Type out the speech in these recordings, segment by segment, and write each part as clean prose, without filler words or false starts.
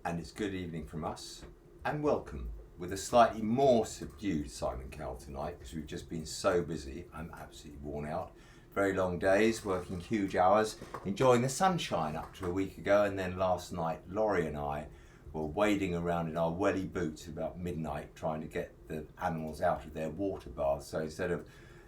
and it's good evening from us, and welcome with a slightly more subdued Simon Cowell tonight because we've just been so busy. I'm absolutely worn out. Very long days, working huge hours, enjoying the sunshine up to a week ago, and then last night Laurie and I were wading around in our welly boots about midnight trying to get the animals out of their water baths. So instead of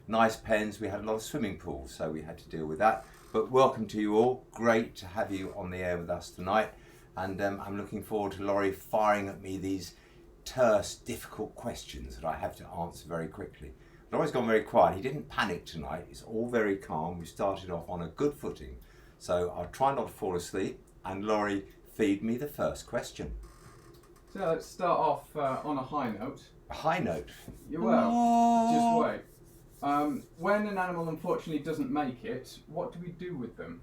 nice pens, we had a lot of swimming pools, so we had to deal with that. But welcome to you all. Great to have you on the air with us tonight. And I'm looking forward to Laurie firing at me these terse, difficult questions that I have to answer very quickly. Laurie's gone very quiet. He didn't panic tonight. It's all very calm. We started off on a good footing. So I'll try not to fall asleep. And Laurie, feed me the first question. So let's start off on a high note. A high note? You will. Just wait. When an animal unfortunately doesn't make it, what do we do with them?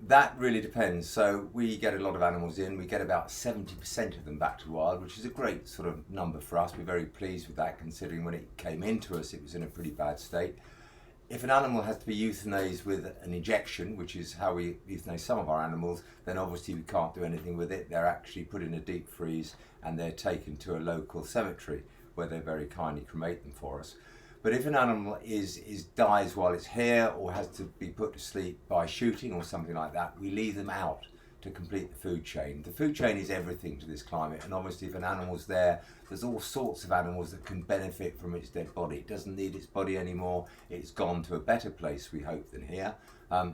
That really depends. So we get a lot of animals in. We get about 70% of them back to wild, which is a great sort of number for us. We're very pleased with that, considering when it came into us, it was in a pretty bad state. If an animal has to be euthanized with an injection, which is how we euthanize some of our animals, then obviously we can't do anything with it. They're actually put in a deep freeze and they're taken to a local cemetery where they very kindly cremate them for us. But if an animal dies while it's here or has to be put to sleep by shooting or something like that, we leave them out to complete the food chain. The food chain is everything to this climate, and obviously if an animal's there, there's all sorts of animals that can benefit from its dead body. It doesn't need its body anymore. It's gone to a better place, we hope, than here.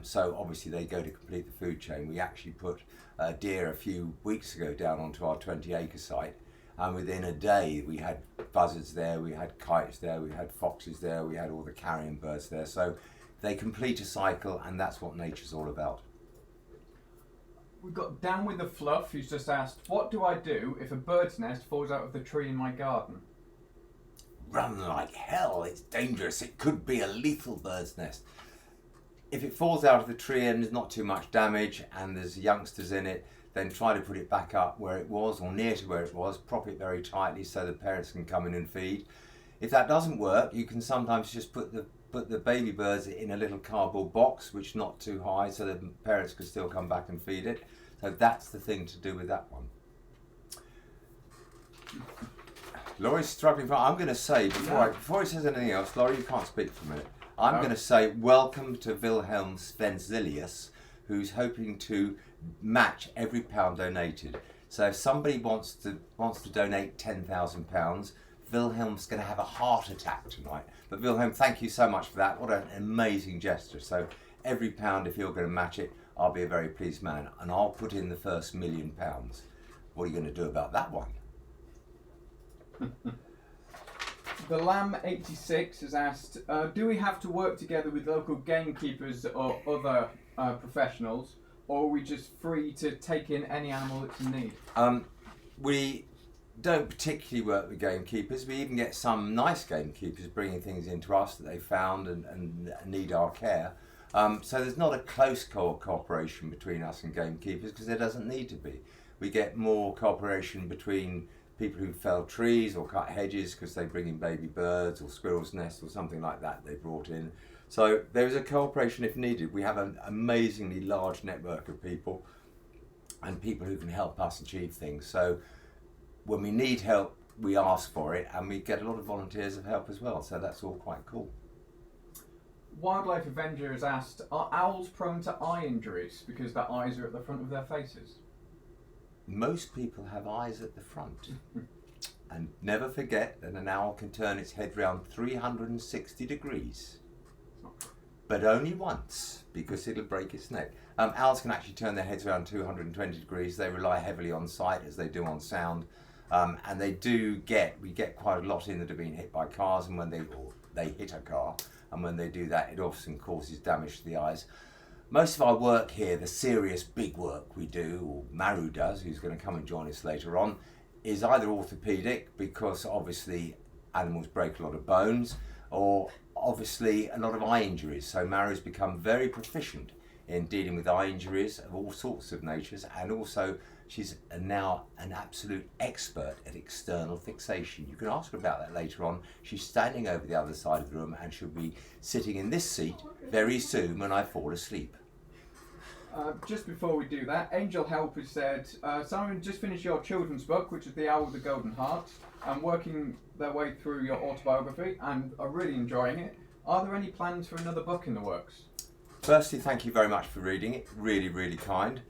So obviously they go to complete the food chain. We actually put a deer a few weeks ago down onto our 20-acre site. And within a day, we had buzzards there, we had kites there, we had foxes there, we had all the carrion birds there. So they complete a cycle, and that's what nature's all about. We've got Down with the Fluff, who's just asked, what do I do if a bird's nest falls out of the tree in my garden? Run like hell. It's dangerous. It could be a lethal bird's nest. If it falls out of the tree and there's not too much damage and there's youngsters in it, then try to put it back up where it was or near to where it was, prop it very tightly so the parents can come in and feed. If that doesn't work, you can sometimes just put the baby birds in a little cardboard box, which is not too high, so the parents can still come back and feed it. So that's the thing to do with that one. Laurie's struggling. I'm going to say, before he says anything else, Laurie, you can't speak for a minute. I'm going to say welcome to Wilhelm Svenzilius, who's hoping to match every pound donated. So if somebody wants to donate £10,000, Wilhelm's going to have a heart attack tonight. But Wilhelm, thank you so much for that. What an amazing gesture. So every pound, if you're going to match it, I'll be a very pleased man, and I'll put in the first £1 million. What are you going to do about that one? The Lamb 86 has asked, do we have to work together with local gamekeepers or other professionals, or are we just free to take in any animal that's in need? We don't particularly work with gamekeepers. We even get some nice gamekeepers bringing things into us that they found and need our care. So there's not a close cooperation between us and gamekeepers because there doesn't need to be. We get more cooperation between people who fell trees or cut hedges because they bring in baby birds or squirrels' nests or something like that they brought in. So there is a cooperation if needed. We have an amazingly large network of people and people who can help us achieve things. So when we need help, we ask for it, and we get a lot of volunteers of help as well. So that's all quite cool. Wildlife Avenger has asked, are owls prone to eye injuries because their eyes are at the front of their faces? Most people have eyes at the front. And never forget that an owl can turn its head round 360 degrees. But only once, because it'll break its neck. Owls can actually turn their heads around 220 degrees. They rely heavily on sight as they do on sound. And we get quite a lot in that have been hit by cars, and when they hit a car, and when they do that, it often causes damage to the eyes. Most of our work here, the serious big work we do, or Maru does, who's going to come and join us later on, is either orthopedic, because obviously animals break a lot of bones, or obviously a lot of eye injuries. So Maru's become very proficient in dealing with eye injuries of all sorts of natures, and also she's now an absolute expert at external fixation. You can ask her about that later on. She's standing over the other side of the room, and she'll be sitting in this seat very soon when I fall asleep. Just before we do that, Angel Help has said, Simon, just finished your children's book, which is The Owl with the Golden Heart, and working their way through your autobiography, and are really enjoying it. Are there any plans for another book in the works? Firstly, thank you very much for reading it. Really, really kind.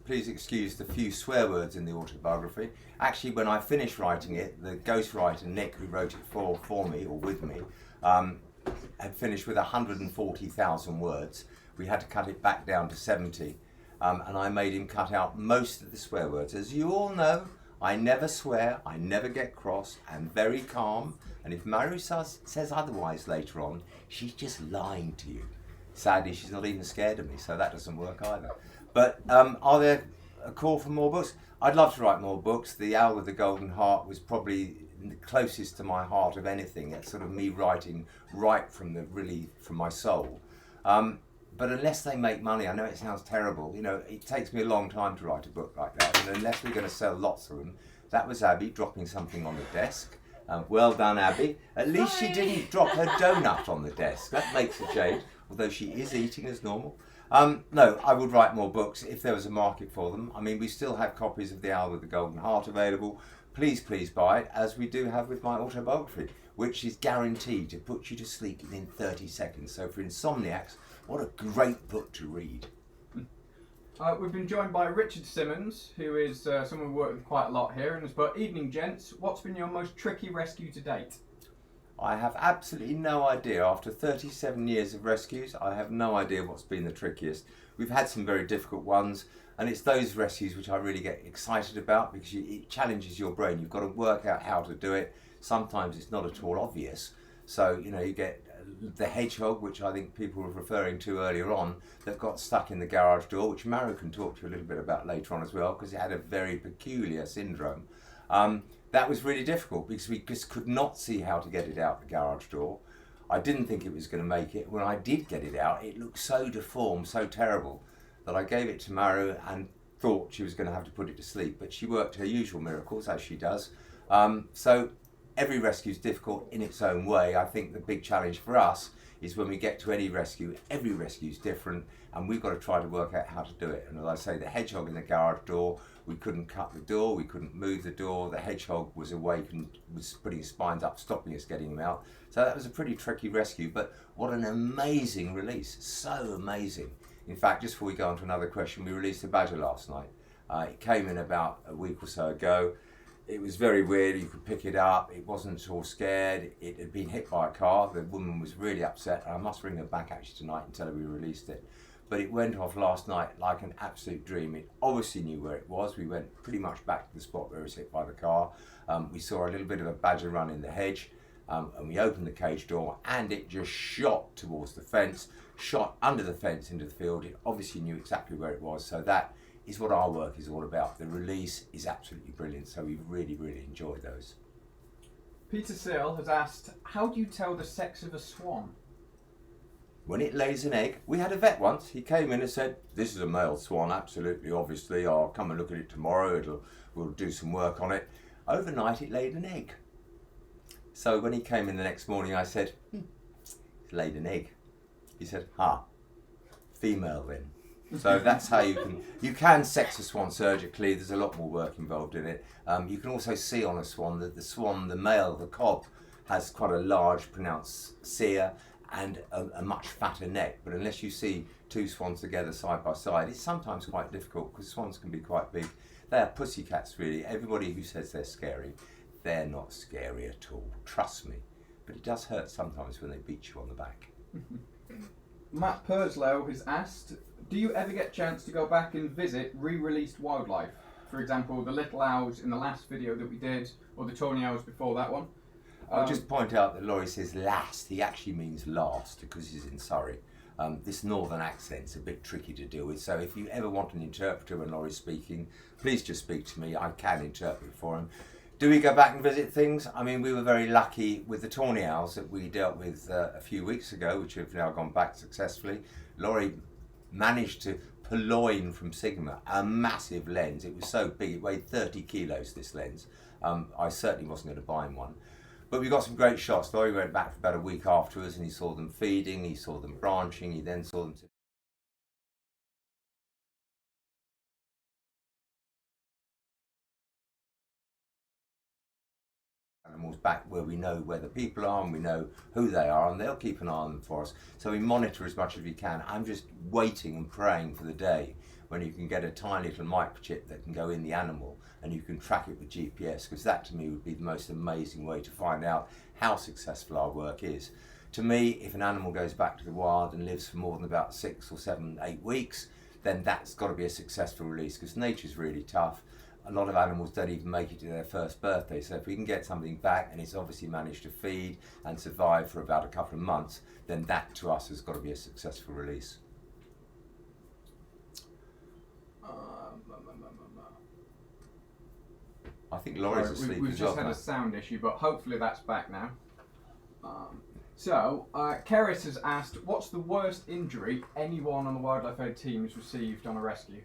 Please excuse the few swear words in the autobiography. Actually, when I finished writing it, the ghostwriter Nick, who wrote it for me, or with me, had finished with 140,000 words. We had to cut it back down to 70, and I made him cut out most of the swear words. As you all know, I never swear, I never get cross, I'm very calm, and if Maru says otherwise later on, she's just lying to you. Sadly, she's not even scared of me, so that doesn't work either. But are there a call for more books? I'd love to write more books. The Owl with the Golden Heart was probably the closest to my heart of anything. It's sort of me writing right from my soul. But unless they make money, I know it sounds terrible, you know, it takes me a long time to write a book like that, and unless we're going to sell lots of them. That was Abby dropping something on the desk. Well done, Abby. At least she didn't drop her donut on the desk. That makes a change, although she is eating as normal. No, I would write more books if there was a market for them. I mean, we still have copies of The Owl with the Golden Heart available. Please, please buy it, as we do have with my autobiography, which is guaranteed to put you to sleep within 30 seconds. So for insomniacs, what a great book to read. We've been joined by Richard Simmons, who is someone we work with quite a lot here, and has put, evening gents, what's been your most tricky rescue to date? I have absolutely no idea. After 37 years of rescues, I have no idea what's been the trickiest. We've had some very difficult ones, and it's those rescues which I really get excited about, because it challenges your brain. You've got to work out how to do it. Sometimes it's not at all obvious. So, you know, you get the Hedgehog, which I think people were referring to earlier on, that got stuck in the garage door, which Maru can talk to you a little bit about later on as well, because it had a very peculiar syndrome. That was really difficult because we just could not see how to get it out the garage door. I didn't think it was going to make it. When I did get it out, it looked so deformed, so terrible, that I gave it to Maru and thought she was going to have to put it to sleep. But she worked her usual miracles, as she does. So every rescue is difficult in its own way. I think the big challenge for us is when we get to any rescue, every rescue is different, and we've got to try to work out how to do it. And as I say, the Hedgehog in the garage door, we couldn't cut the door, we couldn't move the door, the Hedgehog was awake and was putting his spines up, stopping us getting him out. So that was a pretty tricky rescue, but what an amazing release, so amazing. In fact, just before we go on to another question, we released a badger last night. It came in about a week or so ago. It was very weird, you could pick it up, it wasn't at all scared, it had been hit by a car, the woman was really upset, and I must ring her back actually tonight and tell her we released it. But it went off last night like an absolute dream. It obviously knew where it was. We went pretty much back to the spot where it was hit by the car. We saw a little bit of a badger run in the hedge, and we opened the cage door, and it just shot towards the fence, shot under the fence into the field. It obviously knew exactly where it was, so that is what our work is all about. The release is absolutely brilliant, so we really, really enjoyed those. Peter Searle has asked, how do you tell the sex of a swan? When it lays an egg, we had a vet once, he came in and said, this is a male swan, absolutely, obviously, I'll come and look at it tomorrow, we'll do some work on it. Overnight it laid an egg. So when he came in the next morning, I said, it's laid an egg. He said, female then. So that's how you can sex a swan surgically. There's a lot more work involved in it. You can also see on a swan that the male, the cob, has quite a large pronounced cere and a much fatter neck. But unless you see two swans together side by side, it's sometimes quite difficult because swans can be quite big. They are pussycats really. Everybody who says they're scary, they're not scary at all. Trust me. But it does hurt sometimes when they beat you on the back. Matt Purslow has asked, do you ever get a chance to go back and visit re-released wildlife? For example, the little owls in the last video that we did, or the tawny owls before that one. I'll just point out that Laurie says last. He actually means last because he's in Surrey. This northern accent's a bit tricky to deal with, so if you ever want an interpreter when Laurie's speaking, please just speak to me. I can interpret for him. Do we go back and visit things? I mean, we were very lucky with the tawny owls that we dealt with a few weeks ago, which have now gone back successfully. Laurie managed to purloin from Sigma a massive lens. It was so big, it weighed 30 kilos, this lens. I certainly wasn't going to buy him one. But we got some great shots. Laurie went back for about a week afterwards and he saw them feeding, he saw them branching, he then saw them animals back where we know where the people are and we know who they are, and they'll keep an eye on them for us. So we monitor as much as we can. I'm just waiting and praying for the day when you can get a tiny little microchip that can go in the animal and you can track it with GPS, because that to me would be the most amazing way to find out how successful our work is. To me, if an animal goes back to the wild and lives for more than about 6 or 7, 8 weeks, then that's got to be a successful release, because nature's really tough. A lot of animals don't even make it to their first birthday, so if we can get something back and it's obviously managed to feed and survive for about a couple of months, then that to us has got to be a successful release. I think Laurie's asleep We've as well. just had a sound issue, but hopefully that's back now. Keris has asked, what's the worst injury anyone on the Wildlife Aid team has received on a rescue?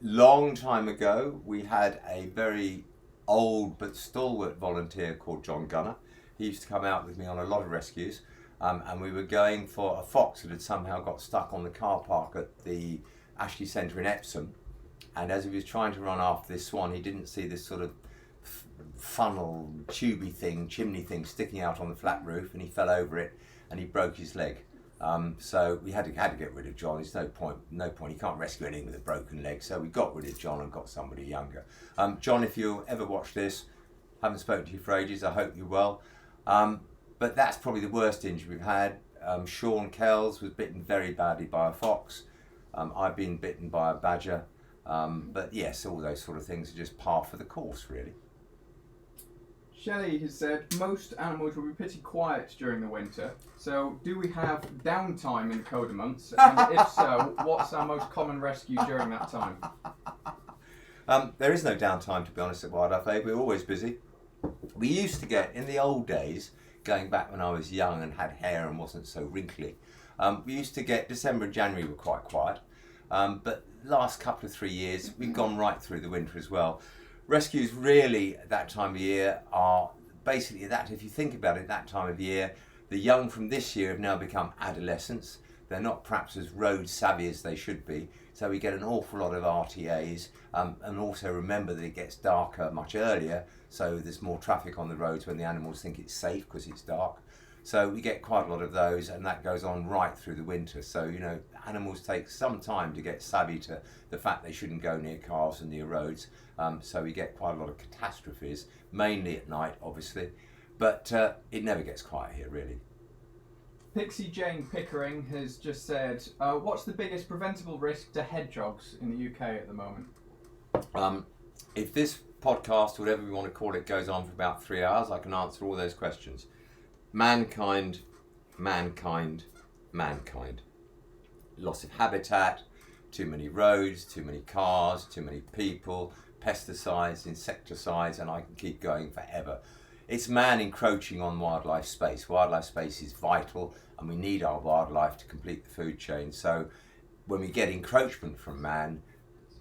Long time ago, we had a very old but stalwart volunteer called John Gunner. He used to come out with me on a lot of rescues, and we were going for a fox that had somehow got stuck on the car park at the Ashley Centre in Epsom. And as he was trying to run after this swan, he didn't see this sort of funnel, tubey thing, chimney thing sticking out on the flat roof, and he fell over it and he broke his leg. So we had to get rid of John. There's no point. You can't rescue anything with a broken leg. So we got rid of John and got somebody younger. John, if you ever watch this, haven't spoken to you for ages. I hope you're well. But that's probably the worst injury we've had. Sean Kells was bitten very badly by a fox. I've been bitten by a badger. But yes, all those sort of things are just par for the course, really. Shelley has said most animals will be pretty quiet during the winter, so do we have downtime in the colder months? And if so, what's our most common rescue during that time? There is no downtime, to be honest, at Wildlife Aid. We're always busy. We used to get, in the old days, going back when I was young and had hair and wasn't so wrinkly, we used to get December and January were quite quiet. But last couple of 3 years, we've gone right through the winter as well. Rescues really at that time of year are basically that, if you think about it, that time of year, the young from this year have now become adolescents. They're not perhaps as road savvy as they should be, so we get an awful lot of RTAs, and also remember that it gets darker much earlier, so there's more traffic on the roads when the animals think it's safe because it's dark. So we get quite a lot of those, and that goes on right through the winter. So, you know, animals take some time to get savvy to the fact they shouldn't go near cars and near roads. So we get quite a lot of catastrophes, mainly at night, obviously. But it never gets quiet here, really. Pixie Jane Pickering has just said, what's the biggest preventable risk to hedgehogs in the UK at the moment? If this podcast, whatever we want to call it, goes on for about 3 hours, I can answer all those questions. Mankind. Loss of habitat, too many roads, too many cars, too many people, pesticides, insecticides, and I can keep going forever. It's man encroaching on wildlife space. Wildlife space is vital, and we need our wildlife to complete the food chain. So when we get encroachment from man,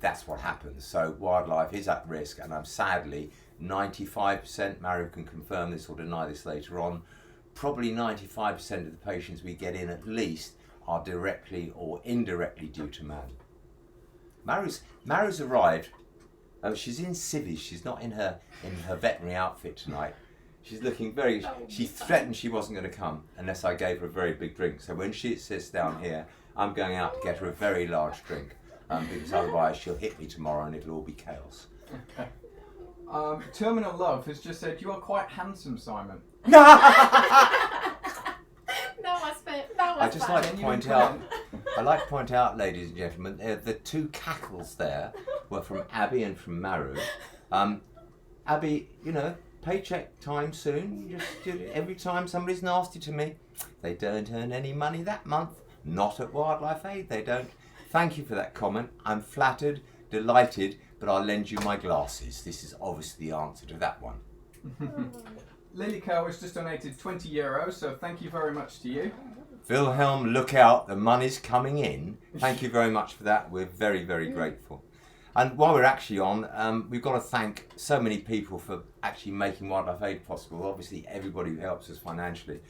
that's what happens. So wildlife is at risk, and I'm sadly 95%, Maru can confirm this or deny this later on, probably 95% of the patients we get in at least are directly or indirectly due to man. Maru's arrived. She's in civvies. She's not in her veterinary outfit tonight. She's looking very. She threatened she wasn't going to come unless I gave her a very big drink. So when she sits down here, I'm going out to get her a very large drink, because otherwise she'll hit me tomorrow and it'll all be chaos. Okay. Terminal Love has just said, you are quite handsome, Simon. I just like to point out, ladies and gentlemen, the two cackles there were from Abby and from Maru. Abby, you know, paycheck time soon. You just every time somebody's nasty to me, they don't earn any money that month. Not at Wildlife Aid, they don't. Thank you for that comment. I'm flattered, delighted, but I'll lend you my glasses. This is obviously the answer to that one. Lily Cow has just donated €20, so thank you very much to you. Wilhelm, look out, the money's coming in. Thank you very much for that. We're very, very grateful. And while we're actually on, we've got to thank so many people for actually making Wildlife Aid possible. Obviously, everybody who helps us financially.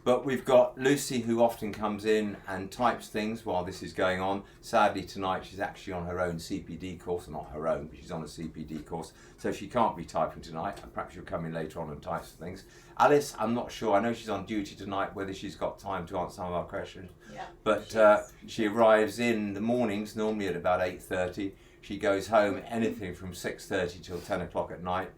But we've got Lucy, who often comes in and types things while this is going on. Sadly tonight she's actually on her own CPD course, not her own, but she's on a CPD course, so she can't be typing tonight. Perhaps she'll come in later on and type some things. Alice, I'm not sure, I know she's on duty tonight, whether she's got time to answer some of our questions. Yeah. But she arrives in the mornings, normally at about 8:30. She goes home anything from 6:30 till 10 o'clock at night.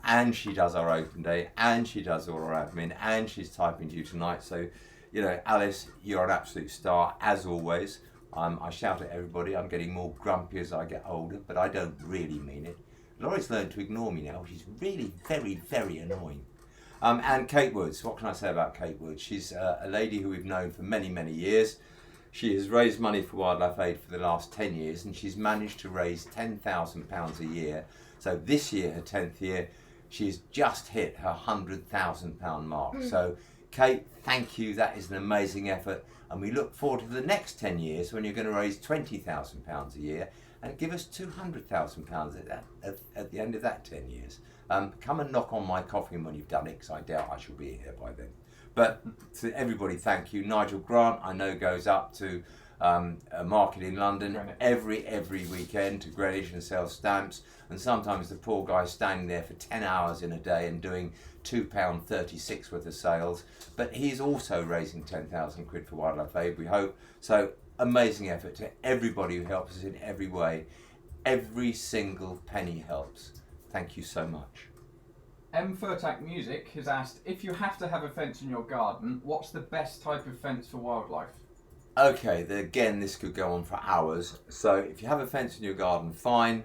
And she does our open day, and she does all our admin, and she's typing to you tonight. So, you know, Alice, you're an absolute star, as always. I shout at everybody. I'm getting more grumpy as I get older, but I don't really mean it. Laurie's learned to ignore me now, which is really very, very annoying. And Kate Woods, what can I say about Kate Woods? She's a lady who we've known for many, many years. She has raised money for Wildlife Aid for the last 10 years, and she's managed to raise £10,000 a year. So this year, her 10th year, she's just hit her £100,000 mark. So, Kate, thank you. That is an amazing effort. And we look forward to the next 10 years when you're going to raise £20,000 a year and give us £200,000 at the end of that 10 years. Come and knock on my coffin when you've done it, because I doubt I shall be here by then. But to everybody, thank you. Nigel Grant, I know, goes up to a market in London every weekend to Greenwich and sells stamps, and sometimes the poor guy's standing there for 10 hours in a day and doing £2.36 worth of sales, but he's also raising 10,000 quid for Wildlife Aid, we hope. So amazing effort to everybody who helps us in every way. Every single penny helps. Thank you so much. M. Furtak Music has asked, if you have to have a fence in your garden, what's the best type of fence for wildlife? Okay, again, this could go on for hours. So if you have a fence in your garden, fine.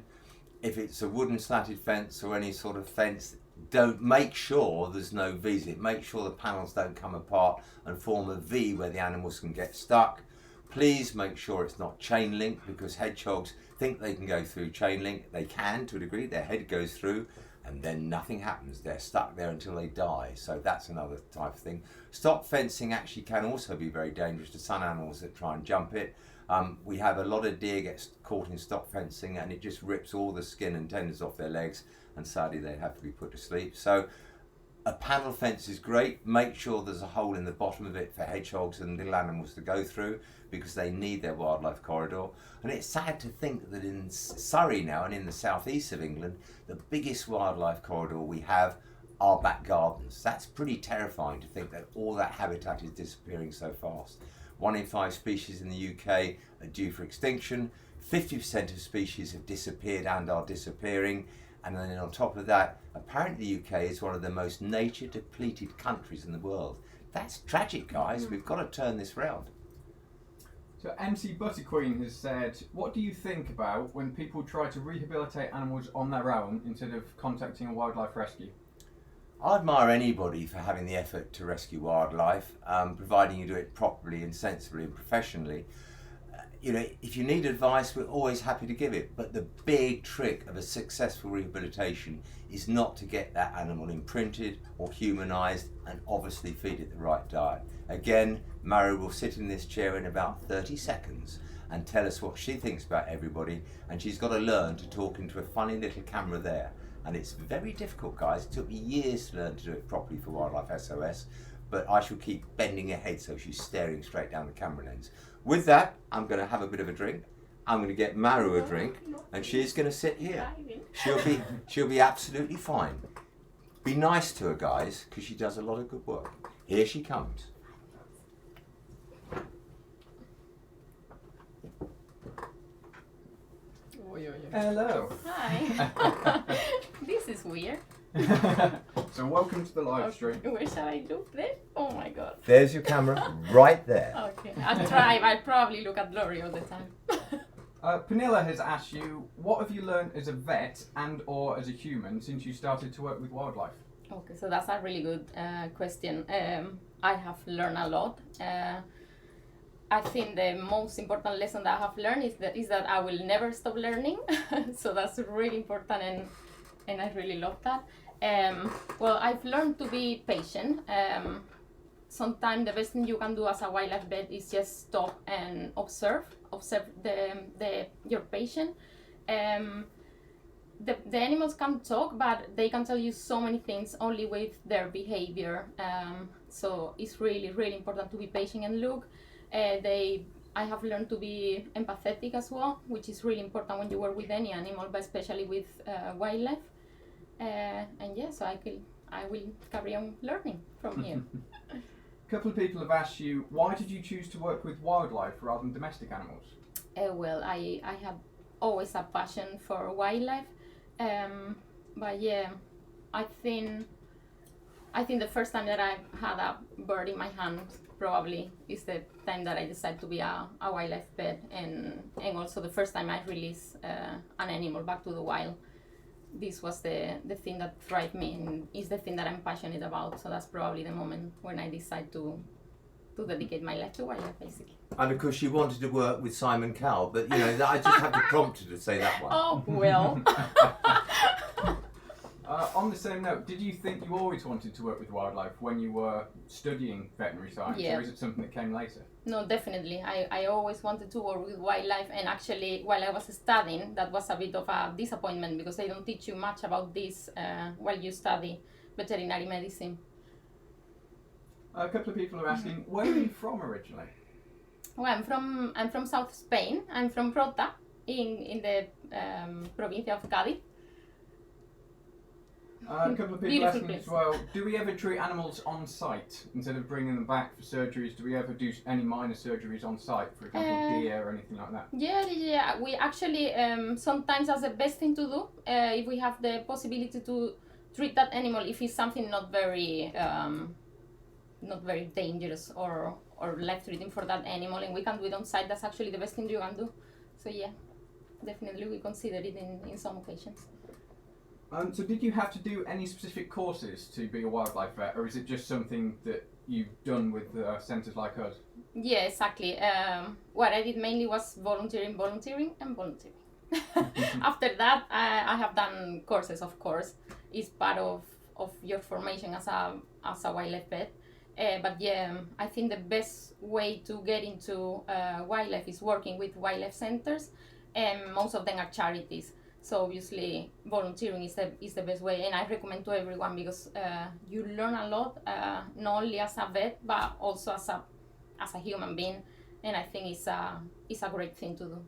If it's a wooden slatted fence or any sort of fence, don't make sure there's no V's. Make sure the panels don't come apart and form a V where the animals can get stuck. Please make sure it's not chain link, because hedgehogs think they can go through chain link. They can to a degree. Their head goes through and then nothing happens. They're stuck there until they die. So that's another type of thing. Stop fencing actually can also be very dangerous to some animals that try and jump it. We have a lot of deer get caught in stop fencing, and it just rips all the skin and tendons off their legs, and sadly they have to be put to sleep. So a panel fence is great. Make sure there's a hole in the bottom of it for hedgehogs and little animals to go through, because they need their wildlife corridor. And it's sad to think that in Surrey now and in the southeast of England, the biggest wildlife corridor we have are back gardens. That's pretty terrifying to think that all that habitat is disappearing so fast. 1 in 5 species in the UK are due for extinction. 50% of species have disappeared and are disappearing. And then on top of that, apparently the UK is one of the most nature depleted countries in the world. That's tragic, guys. We've got to turn this round. So MC Butterqueen has said, what do you think about when people try to rehabilitate animals on their own instead of contacting a wildlife rescue? I admire anybody for having the effort to rescue wildlife, providing you do it properly and sensibly and professionally. You know, if you need advice, we're always happy to give it. But the big trick of a successful rehabilitation is not to get that animal imprinted or humanised, and obviously feed it the right diet. Again, Maru will sit in this chair in about 30 seconds and tell us what she thinks about everybody, and she's got to learn to talk into a funny little camera there. And it's very difficult, guys. It took me years to learn to do it properly for Wildlife SOS, but I shall keep bending her head so she's staring straight down the camera lens. With that, I'm going to have a bit of a drink. I'm going to get Maru a drink, and she's going to sit here. She'll be absolutely fine. Be nice to her, guys, because she does a lot of good work. Here she comes. Hello. Hi. This is weird. So welcome to the live stream. Where shall I look then? Oh my god. There's your camera, right there. Okay, I'll try. I'll probably look at Laurie all the time. Panilla has asked you, what have you learned as a vet and or as a human since you started to work with wildlife? Okay, so that's a really good question. I have learned a lot. I think the most important lesson that I have learned is that I will never stop learning. So that's really important, and I really love that. Well, I've learned to be patient. Sometimes the best thing you can do as a wildlife vet is just stop and observe your patient. the animals can talk, but they can tell you so many things only with their behavior. So it's really, really important to be patient and look. I have learned to be empathetic as well, which is really important when you work with any animal, but especially with wildlife. And yeah, so I will carry on learning from here. A couple of people have asked you, why did you choose to work with wildlife rather than domestic animals? Well, I have always a passion for wildlife, but yeah, I think the first time that I had a bird in my hand probably is the time that I decided to be a wildlife vet, and also the first time I released an animal back to the wild. This was the thing that drives me and is the thing that I'm passionate about. So that's probably the moment when I decide to dedicate my life to wildlife, basically. And of course, she wanted to work with Simon Cowell, but you know, I just have to prompt her to say that one. Oh, well. On the same note, did you think you always wanted to work with wildlife when you were studying veterinary science, Yeah. or is it something that came later? No, definitely. I always wanted to work with wildlife, and actually, while I was studying, that was a bit of a disappointment because they don't teach you much about this while you study veterinary medicine. A couple of people are asking, where are you from originally? Well, I'm from South Spain. I'm from Rota, in the province of Cádiz. A couple of people Beautiful asking place. as well, do we ever treat animals on site instead of bringing them back for surgeries? Do we ever do any minor surgeries on site, for example, deer or anything like that? Yeah. We actually sometimes that's the best thing to do if we have the possibility to treat that animal if it's something not very dangerous or life-threatening for that animal, and we can do it on site. That's actually the best thing you can do. So yeah, definitely we consider it in some occasions. So did you have to do any specific courses to be a wildlife vet, or is it just something that you've done with centres like us? Yeah, exactly. What I did mainly was volunteering. After that, I have done courses, of course. It's part of your formation as a wildlife vet. But yeah, I think the best way to get into wildlife is working with wildlife centres, and most of them are charities. So obviously volunteering is the best way, and I recommend to everyone because you learn a lot, not only as a vet but also as a human being, and I think it's a great thing to do.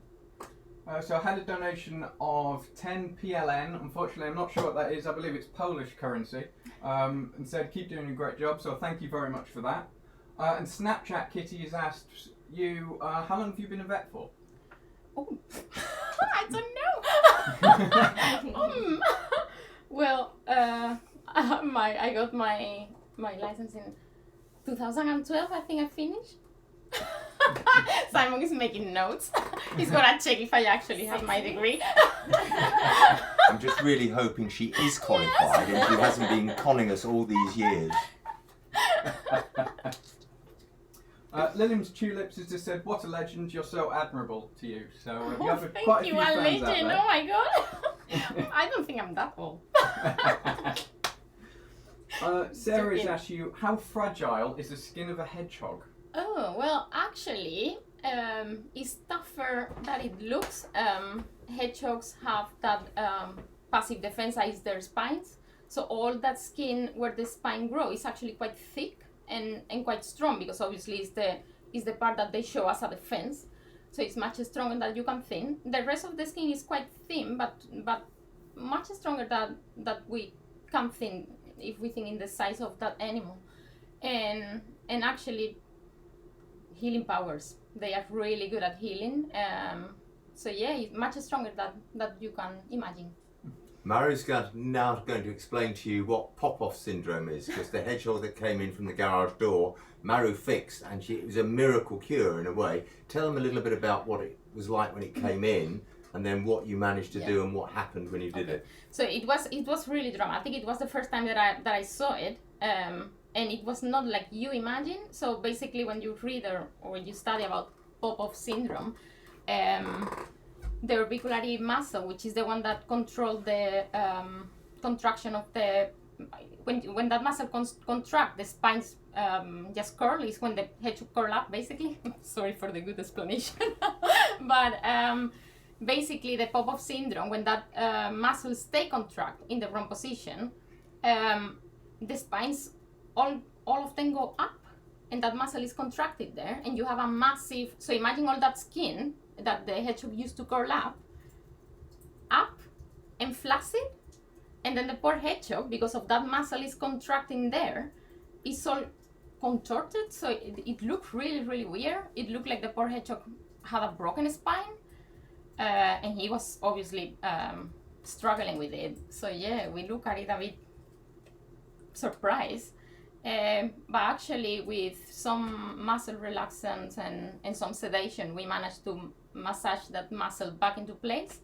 So I had a donation of 10 PLN. Unfortunately, I'm not sure what that is. I believe it's Polish currency. And said, keep doing a great job. So thank you very much for that. And Snapchat Kitty has asked you, how long have you been a vet for? Oh, I don't know. Well, I got my license in 2012. I think I finished. Simon is making notes. He's gonna check if I actually have my degree. I'm just really hoping she is qualified and she hasn't been conning us all these years. Lilium's Tulips has just said, what a legend, you're so admirable to you. So you have Thank quite a you, few a fans out legend. there. Oh my god. I don't think I'm that old. Sarah has asked you, how fragile is the skin of a hedgehog? Oh, well, actually, it's tougher than it looks. Hedgehogs have that passive defense is their spines. So all that skin where the spine grows is actually quite thick and quite strong, because obviously it's the part that they show as a defense. So it's much stronger than you can think. The rest of the skin is quite thin, but much stronger that we can think if we think in the size of that animal. And actually, healing powers. They are really good at healing. So yeah, it's much stronger than you can imagine. Maru's now going to explain to you what pop-off syndrome is, because the hedgehog that came in from the garage door, Maru fixed, and it was a miracle cure in a way. Tell them a little bit about what it was like when it came in, and then what you managed to do and what happened when you did it. So it was really dramatic. It was the first time that I saw it, and it was not like you imagine. So basically, when you read or when you study about pop-off syndrome, the orbiculary muscle, which is the one that controls the contraction of the when that muscle contract, the spines just curl. Is when the hedgehog curl up, basically. Sorry for the good explanation, but basically the pop-off syndrome, when that muscles stay contract in the wrong position, the spines, all of them go up, and that muscle is contracted there, and you have a massive, so imagine all that skin that the hedgehog used to curl up and flaccid, and then the poor hedgehog, because of that muscle is contracting there, is all contorted, so it looked really, really weird. It looked like the poor hedgehog had a broken spine, and he was obviously struggling with it. So yeah, we look at it a bit surprised. But actually, with some muscle relaxants and some sedation, we managed to massage that muscle back into place.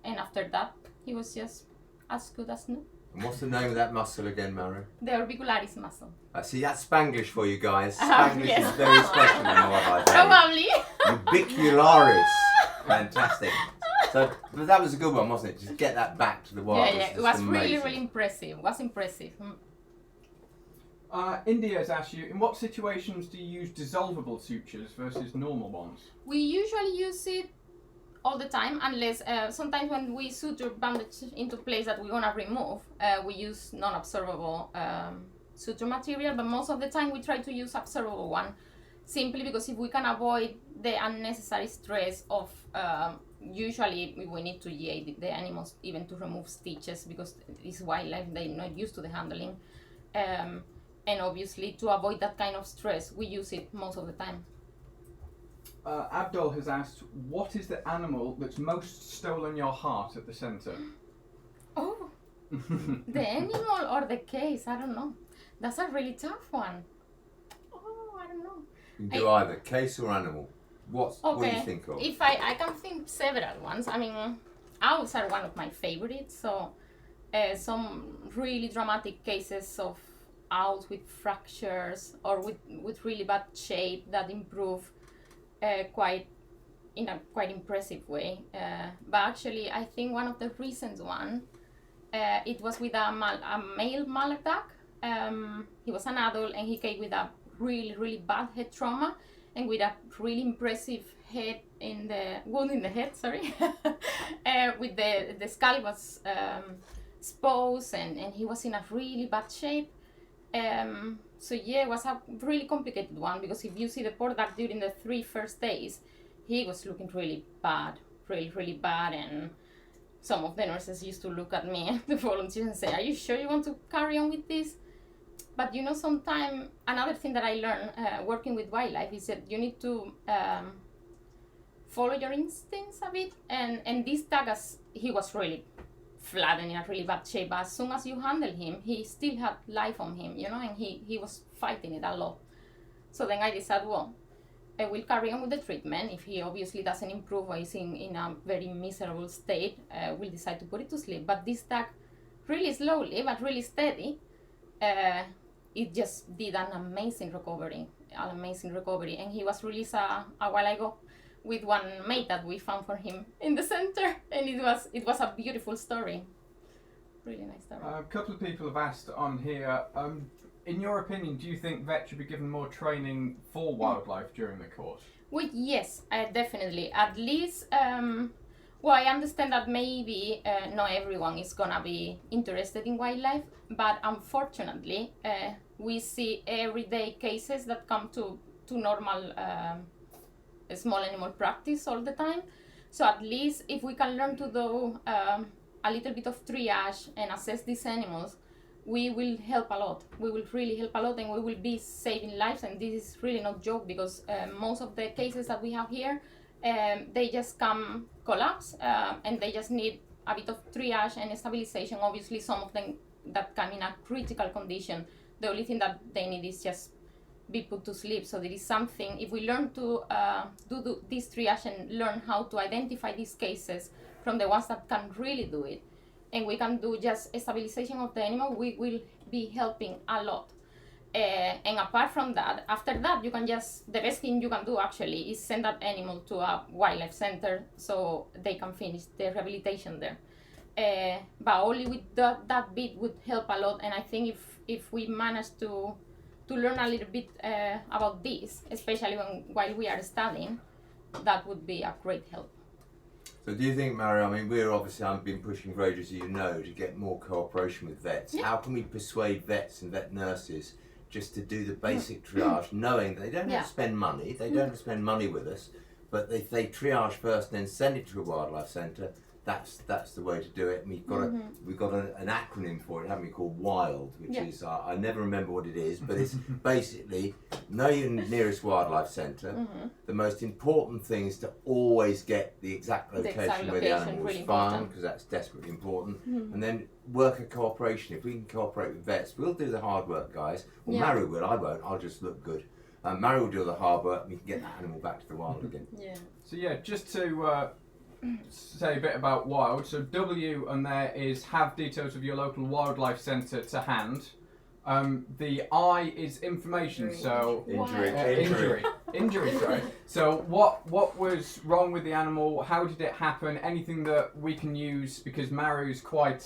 And after that, he was just as good as new. And what's the name of that muscle again, Maru? The orbicularis muscle. See, that's Spanglish for you guys. Spanglish yes. is very special in wildlife. Probably. Urbicularis. Fantastic. So, but that was a good one, wasn't it? Just get that back to the wild. Yeah, it was really, really impressive. It was impressive. India has asked you, in what situations do you use dissolvable sutures versus normal ones? We usually use it all the time, unless sometimes when we suture bandage into place that we're gonna remove, we use non-absorbable suture material, but most of the time we try to use absorbable one, simply because if we can avoid the unnecessary stress of usually we need to yay the animals even to remove stitches, because it's wildlife, they're not used to the handling. And obviously, to avoid that kind of stress, we use it most of the time. Abdul has asked, what is the animal that's most stolen your heart at the centre? Oh, the animal or the case? I don't know. That's a really tough one. Oh, I don't know. You can do either, case or animal. What do you think of? If I can think several ones. I mean, owls are one of my favorites. So, some really dramatic cases of owls with fractures or with really bad shape that improve in a quite impressive way. But actually, I think one of the recent one, it was with a male mallard duck. He was an adult and he came with a really, really bad head trauma and with a really impressive head wound in the head, sorry. With the skull was exposed and he was in a really bad shape. So yeah, it was a really complicated one, because if you see the poor duck during the 3 first days, he was looking really bad, really, really bad, and some of the nurses used to look at me, the volunteers, and say, "Are you sure you want to carry on with this?" But you know, sometimes another thing that I learned working with wildlife is that you need to follow your instincts a bit, and this duck, as he was really flat and in a really bad shape, but as soon as you handle him, he still had life on him, you know, and he was fighting it a lot. So then I decided, well, I will carry on with the treatment. If he obviously doesn't improve or is in a very miserable state, we'll decide to put it to sleep. But this duck, really slowly but really steady, it just did an amazing recovery, and he was released a while ago with one mate that we found for him in the center, and it was a beautiful story. Really nice story. A couple of people have asked on here, in your opinion, do you think vets should be given more training for wildlife during the course? Well, yes, definitely. At least, well, I understand that maybe not everyone is gonna be interested in wildlife, but unfortunately, we see everyday cases that come to normal small animal practice all the time. So at least if we can learn to do a little bit of triage and assess these animals, we will help a lot. We will really help a lot, and we will be saving lives. And this is really no joke, because most of the cases that we have here, they just come collapse, and they just need a bit of triage and stabilization. Obviously, some of them that come in a critical condition, the only thing that they need is just be put to sleep. So there is something, if we learn to do this triage and learn how to identify these cases from the ones that can really do it, and we can do just a stabilization of the animal, we will be helping a lot. And apart from that, after that, you can just, the best thing you can do actually is send that animal to a wildlife center so they can finish their rehabilitation there. But only with that bit would help a lot. And I think if we manage to learn a little bit about this, especially while we are studying, that would be a great help. So do you think, Maru, I mean, I've been pushing for ages, as you know, to get more cooperation with vets. Yeah. How can we persuade vets and vet nurses just to do the basic triage, knowing they don't have to spend money, they don't have to spend money with us, but if they triage first and then send it to a wildlife centre, that's the way to do it. And we've got an acronym for it, haven't we, called WILD, which is I never remember what it is, but it's basically know your nearest wildlife centre. The most important thing is to always get the exact location where the animal is found, because that's desperately important. And then work a cooperation. If we can cooperate with vets, we'll do the hard work, guys. Well, Maru will. I won't. I'll just look good. Maru will do the hard work, and we can get that animal back to the wild again. So just to say a bit about wild. So W on there is have details of your local wildlife centre to hand. The I is information. So injury. Sorry. So what was wrong with the animal? How did it happen? Anything that we can use, because Maru's quite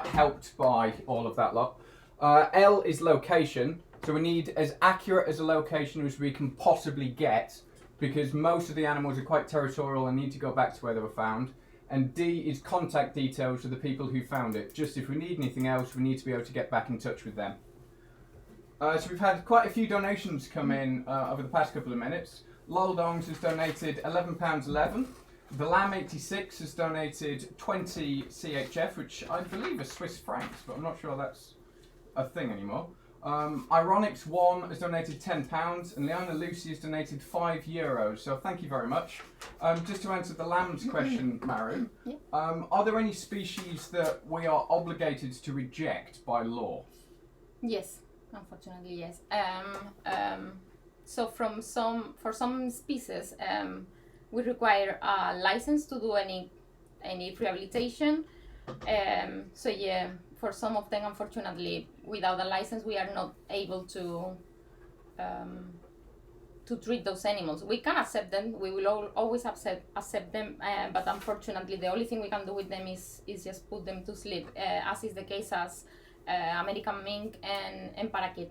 helped by all of that lot. L is location. So we need as accurate as a location as we can possibly get, because most of the animals are quite territorial and need to go back to where they were found. And D is contact details of the people who found it. Just if we need anything else, we need to be able to get back in touch with them. So we've had quite a few donations come in over the past couple of minutes. Lol Dongs has donated £11.11. The Lamb 86 has donated 20 CHF, which I believe are Swiss francs, but I'm not sure that's a thing anymore. Ironics 1 has donated £10 and Leona Lucy has donated €5. So thank you very much. Just to answer the lamb's question, Maru, are there any species that we are obligated to reject by law? Yes, unfortunately, yes. So for some species, we require a license to do any rehabilitation. For some of them, unfortunately, without a license, we are not able to treat those animals. We can accept them. We will always accept them, but unfortunately, the only thing we can do with them is just put them to sleep, as is the case as American mink and parakeet.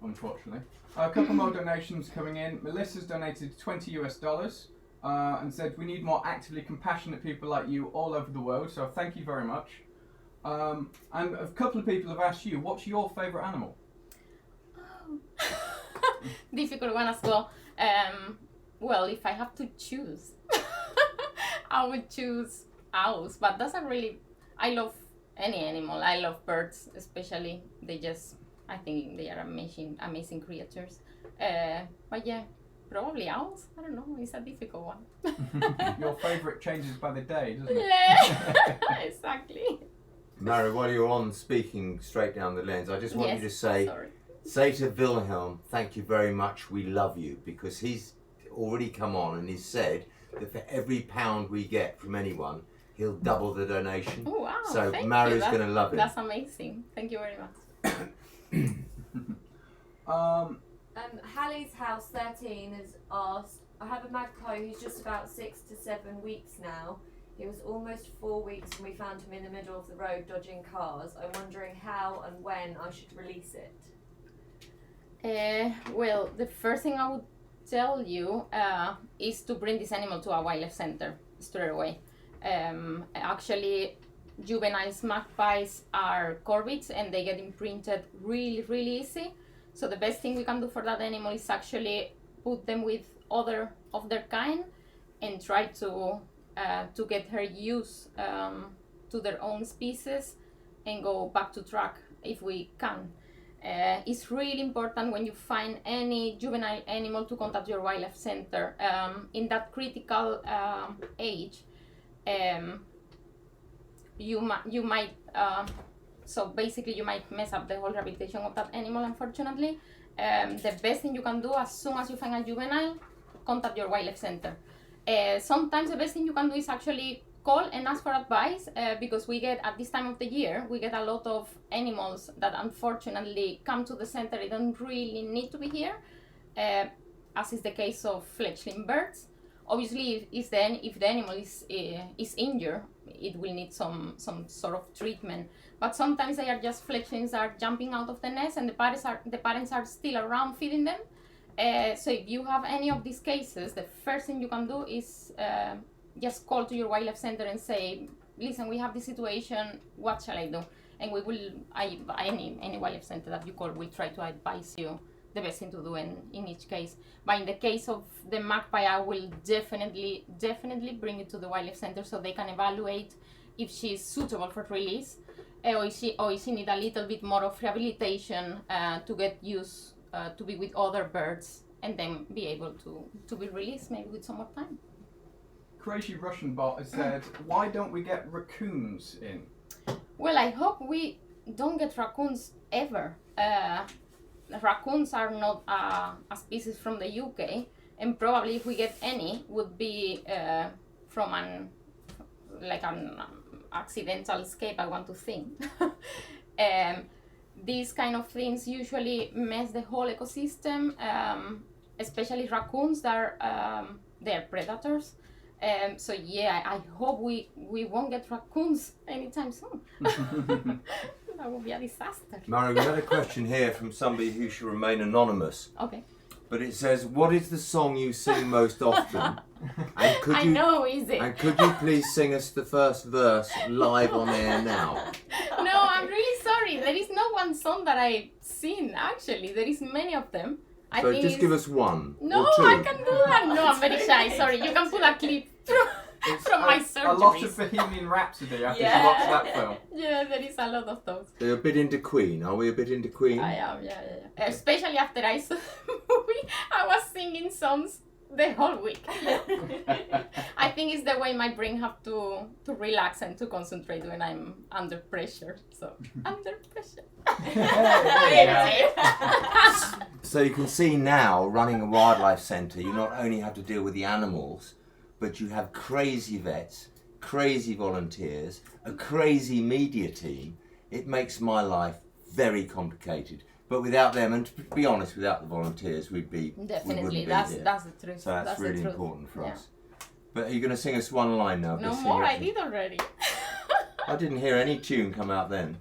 Unfortunately, a couple more donations coming in. Melissa's donated $20 and said we need more actively compassionate people like you all over the world. So thank you very much. And a couple of people have asked you, what's your favourite animal? Oh. Difficult one as well. Well, if I have to choose, I would choose owls. But I love any animal. I love birds, especially. I think they are amazing creatures. But yeah, probably owls. I don't know. It's a difficult one. Your favourite changes by the day, doesn't it? Yeah, exactly. Maru, while you're on speaking straight down the lens, I just want you to say to Wilhelm, thank you very much, we love you, because he's already come on and he's said that for every £1 we get from anyone, he'll double the donation. Oh, wow. So Maru's going to love it. That's amazing. Thank you very much. Hallie's House 13 has asked, I have a magpie who's just about 6 to 7 weeks now. He was almost 4 weeks when we found him in the middle of the road dodging cars. I'm wondering how and when I should release it. Well, the first thing I would tell you is to bring this animal to a wildlife center straight away. Actually, juvenile magpies are corvids and they get imprinted really, really easy. So the best thing we can do for that animal is actually put them with other of their kind and try to get her used to their own species and go back to track if we can. It's really important when you find any juvenile animal to contact your wildlife center. In that critical age, you might so basically you might mess up the whole rehabilitation of that animal, unfortunately. The best thing you can do as soon as you find a juvenile, contact your wildlife center. Sometimes the best thing you can do is actually call and ask for advice, because at this time of the year, we get a lot of animals that unfortunately come to the center. They don't really need to be here, as is the case of fledgling birds. Obviously, if the animal is injured, it will need some sort of treatment. But sometimes they are just fledglings that are jumping out of the nest, and the parents are still around feeding them. So if you have any of these cases, the first thing you can do is just call to your wildlife center and say, listen, we have this situation, what shall I do? And we will, any wildlife center that you call will try to advise you the best thing to do in each case. But in the case of the magpie, I will definitely bring it to the wildlife center so they can evaluate if she's suitable for release, or if she need a little bit more of rehabilitation to get used to be with other birds and then be able to be released maybe with some more time. Crazy Russian Bot has said, why don't we get raccoons in? Well, I hope we don't get raccoons ever. Raccoons are not a species from the UK, and probably if we get any, would be from an accidental escape, I want to think. These kind of things usually mess the whole ecosystem, especially raccoons that they're predators. So yeah, I hope we won't get raccoons anytime soon. That would be a disaster. Maru, we had a question here from somebody who should remain anonymous. Okay. But it says, what is the song you sing most often? And could I you, know, is it? And could you please sing us the first verse live on air now? No, I'm really sorry. There is no one song that I sing, actually. There is many of them. I So think just give us one No, or two. I can do that. No, I'm very shy. Sorry. You can put a clip from my surgeries. A lot of Bohemian Rhapsody after you Yeah. watch that film. Yeah, there is a lot of those. They're a bit into Queen. Are we a bit into Queen? I am, yeah. Especially after I saw the movie, I was singing songs the whole week. I think it's the way my brain have to relax and to concentrate when I'm under pressure. So, under pressure. So you can see now, running a wildlife centre, you not only have to deal with the animals, but you have crazy vets, crazy volunteers, a crazy media team. It makes my life very complicated. But without them, and to be honest, without the volunteers, we wouldn't Definitely, be that's here. the truth. So that's really the truth. important for Yeah. us. But are you going to sing us one line now? No Just more, sing I it. did already. I didn't hear any tune come out then.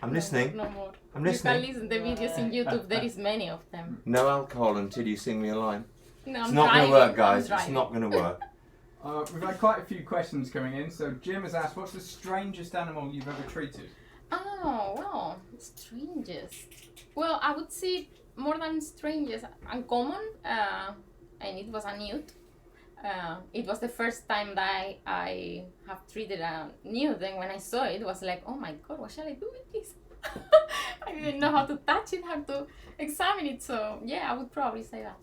I'm listening. No more. I'm You listening. can listen to the videos in YouTube, there is many of them. No alcohol until you sing me a line. No, It's I'm not going to driving, work, I'm guys. It's driving. not going to work. We've had quite a few questions coming in. So Jim has asked, what's the strangest animal you've ever treated? Oh, well, strangest. Well, I would say more than strangest, uncommon, and it was a newt. It was the first time that I have treated a newt, and when I saw it, it was like, oh my god, what shall I do with this? I didn't know how to touch it, how to examine it, so yeah, I would probably say that.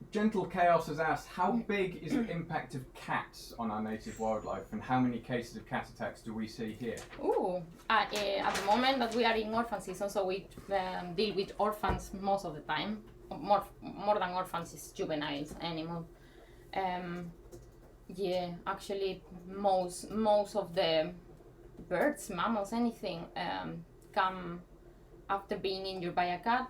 Gentle Chaos has asked, how big is the impact of cats on our native wildlife, and how many cases of cat attacks do we see here? Ooh, at the moment that we are in orphan season, so we deal with orphans most of the time. More than orphans is juveniles animal. Yeah, actually most of the birds, mammals, anything come after being injured by a cat.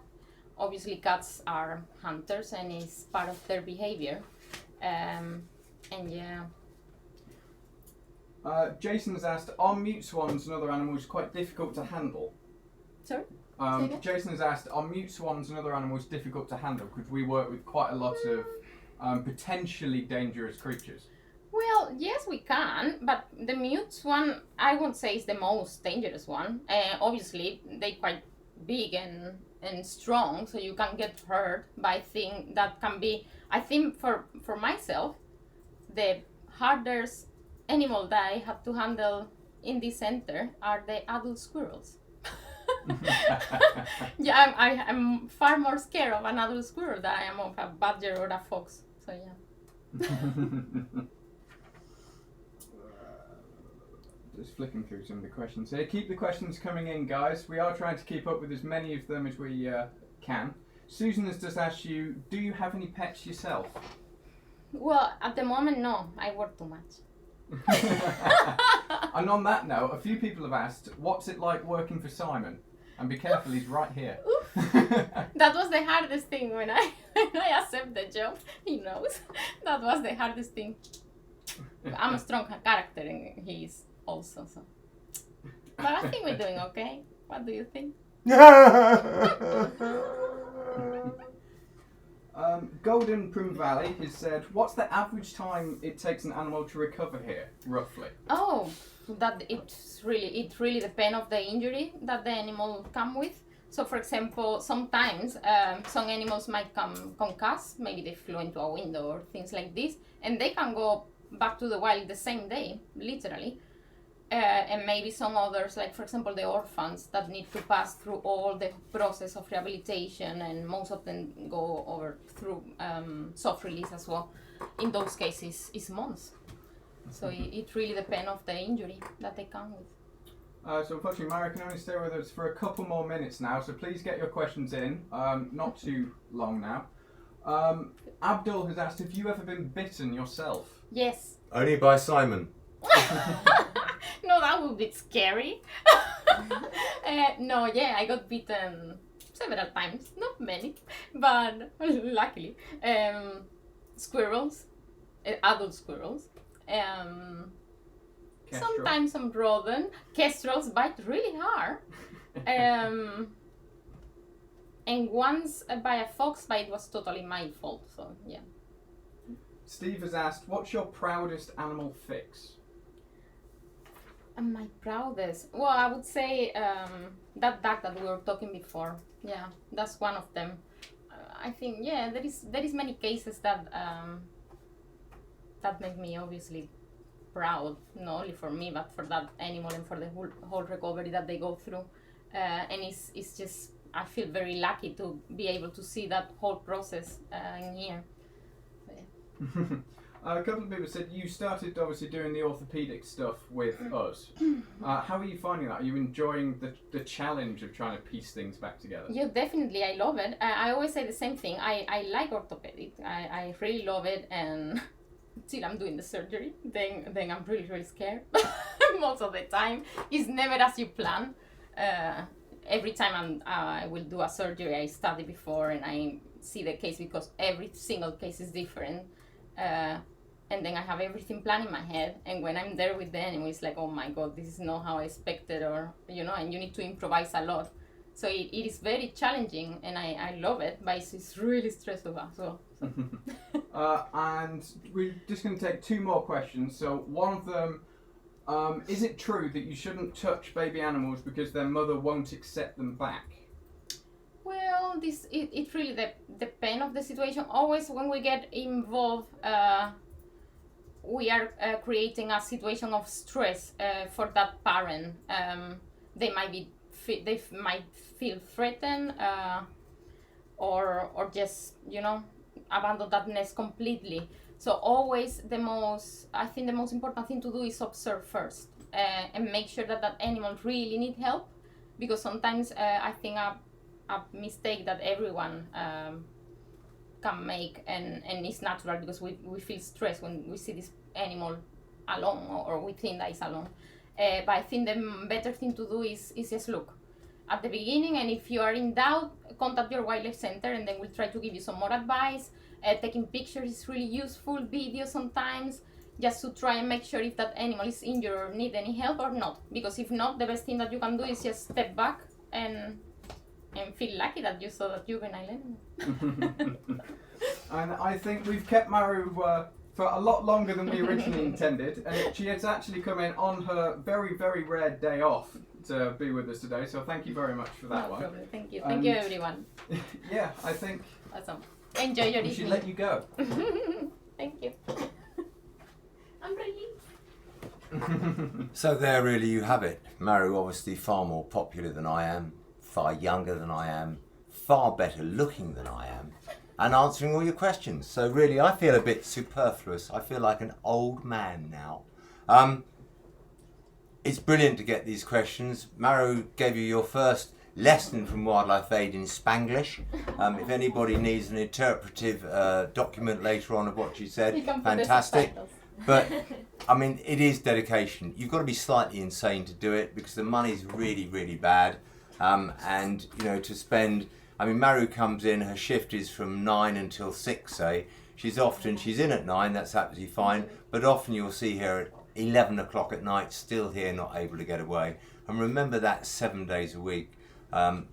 Obviously cats are hunters and it's part of their behavior. And yeah. Jason has asked, are mute swans and other animals quite difficult to handle? Sorry? Say again? Jason has asked, are mute swans and other animals difficult to handle? Because we work with quite a lot of potentially dangerous creatures. Well, yes, we can, but the mute one, I won't say is the most dangerous one. Obviously, they're quite big and strong, so you can get hurt. But I think that can be, I think for myself, the hardest animal that I have to handle in this center are the adult squirrels. Yeah, I'm far more scared of an adult squirrel than I am of a badger or a fox. So yeah. Just flicking through some of the questions here. Keep the questions coming in, guys. We are trying to keep up with as many of them as we can. Susan has just asked you, do you have any pets yourself? Well, at the moment, no. I work too much. And on that note, a few people have asked, what's it like working for Simon? And be careful, he's right here. That was the hardest thing when I accept the job. He knows. That was the hardest thing. I'm a strong character and he is also, so. But I think we're doing okay. What do you think? Golden Prim Valley has said, what's the average time it takes an animal to recover here, roughly? Oh, that it really depends on the injury that the animal come with. So, for example, sometimes some animals might come concussed, maybe they flew into a window or things like this, and they can go back to the wild the same day, literally. And maybe some others, like for example the orphans that need to pass through all the process of rehabilitation, and most of them go over through soft release as well. In those cases, it's months. So it really depends on the injury that they come with. So unfortunately, Maru can only stay with us for a couple more minutes now, so please get your questions in. Not too long now. Abdul has asked, have you ever been bitten yourself? Yes. Only by Simon. No, that would be scary. No, yeah, I got bitten several times, not many, but luckily. Squirrels, adult squirrels. Sometimes some rodent. Kestrels bite really hard. And once by a fox bite was totally my fault, so yeah. Steve has asked, what's your proudest animal fix? My proudest? Well, I would say that duck that we were talking before. Yeah, that's one of them. I think, yeah, there is many cases that that make me obviously proud, not only for me, but for that animal and for the whole recovery that they go through. And it's just, I feel very lucky to be able to see that whole process in here. So, yeah. A couple of people said you started obviously doing the orthopedic stuff with us. How are you finding that? Are you enjoying the challenge of trying to piece things back together? Yeah, definitely. I love it. I always say the same thing. I like orthopedic. I really love it, and till I'm doing the surgery, then I'm really scared. Most of the time, it's never as you plan. Every time I will do a surgery, I study before and I see the case, because every single case is different. And then I have everything planned in my head, and when I'm there with the animal, it's like, oh my god, this is not how I expected, or and you need to improvise a lot. So it is very challenging, and I love it, but it's really stressful as well. So. And we're just going to take two more questions. So one of them, is it true that you shouldn't touch baby animals because their mother won't accept them back? Well, it really depends on the situation. Always when we get involved, we are creating a situation of stress for that parent. They might feel threatened, or just abandon that nest completely. So always I think the most important thing to do is observe first, and make sure that animal really need help, because sometimes I think a mistake that everyone can make, and it's natural, because we feel stressed when we see this animal alone, or we think that it's alone. But I think the better thing to do is just look at the beginning, and if you are in doubt, contact your wildlife center, and then we'll try to give you some more advice. Taking pictures is really useful, videos sometimes, just to try and make sure if that animal is injured or need any help or not. Because if not, the best thing that you can do is just step back and feel lucky that you saw that juvenile animal. And I think we've kept Maru for a lot longer than we originally intended, and she has actually come in on her very, very rare day off to be with us today, so thank you very much for that. No problem. Thank you. Thank you, everyone. Yeah, I think Awesome. Enjoy your evening. we should let you go. Thank you. I'm relieved. So there really you have it. Maru obviously far more popular than I am, far younger than I am, far better looking than I am, and answering all your questions. So really I feel a bit superfluous. I feel like an old man now. It's brilliant to get these questions. Maru gave you your first lesson from Wildlife Aid in Spanglish. If anybody needs an interpretive document later on of what she said, fantastic. But I mean, it is dedication. You've got to be slightly insane to do it, because the money's really, really bad. And to spend, I mean, Maru comes in, her shift is from 9 until 6, say. She's in at 9, that's absolutely fine. But often you'll see her at 11 o'clock at night, still here, not able to get away. And remember that 7 days a week.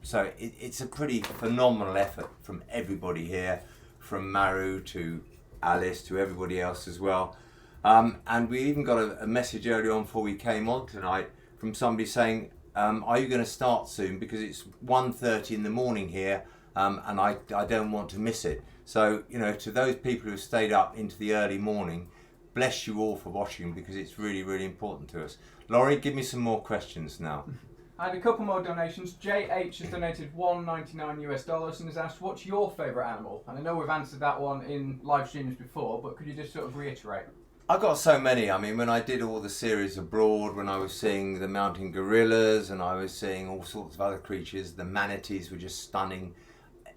So it's a pretty phenomenal effort from everybody here, from Maru to Alice to everybody else as well. And we even got a message early on before we came on tonight from somebody saying, are you going to start soon? Because it's 1:30 in the morning here, and I don't want to miss it. So, you know, to those people who have stayed up into the early morning, bless you all for watching, because it's really, really important to us. Laurie, give me some more questions now. I had a couple more donations. JH has donated $1.99 and has asked, what's your favourite animal? And I know we've answered that one in live streams before, but could you just sort of reiterate? I've got so many. I mean, when I did all the series abroad, when I was seeing the mountain gorillas and I was seeing all sorts of other creatures, the manatees were just stunning.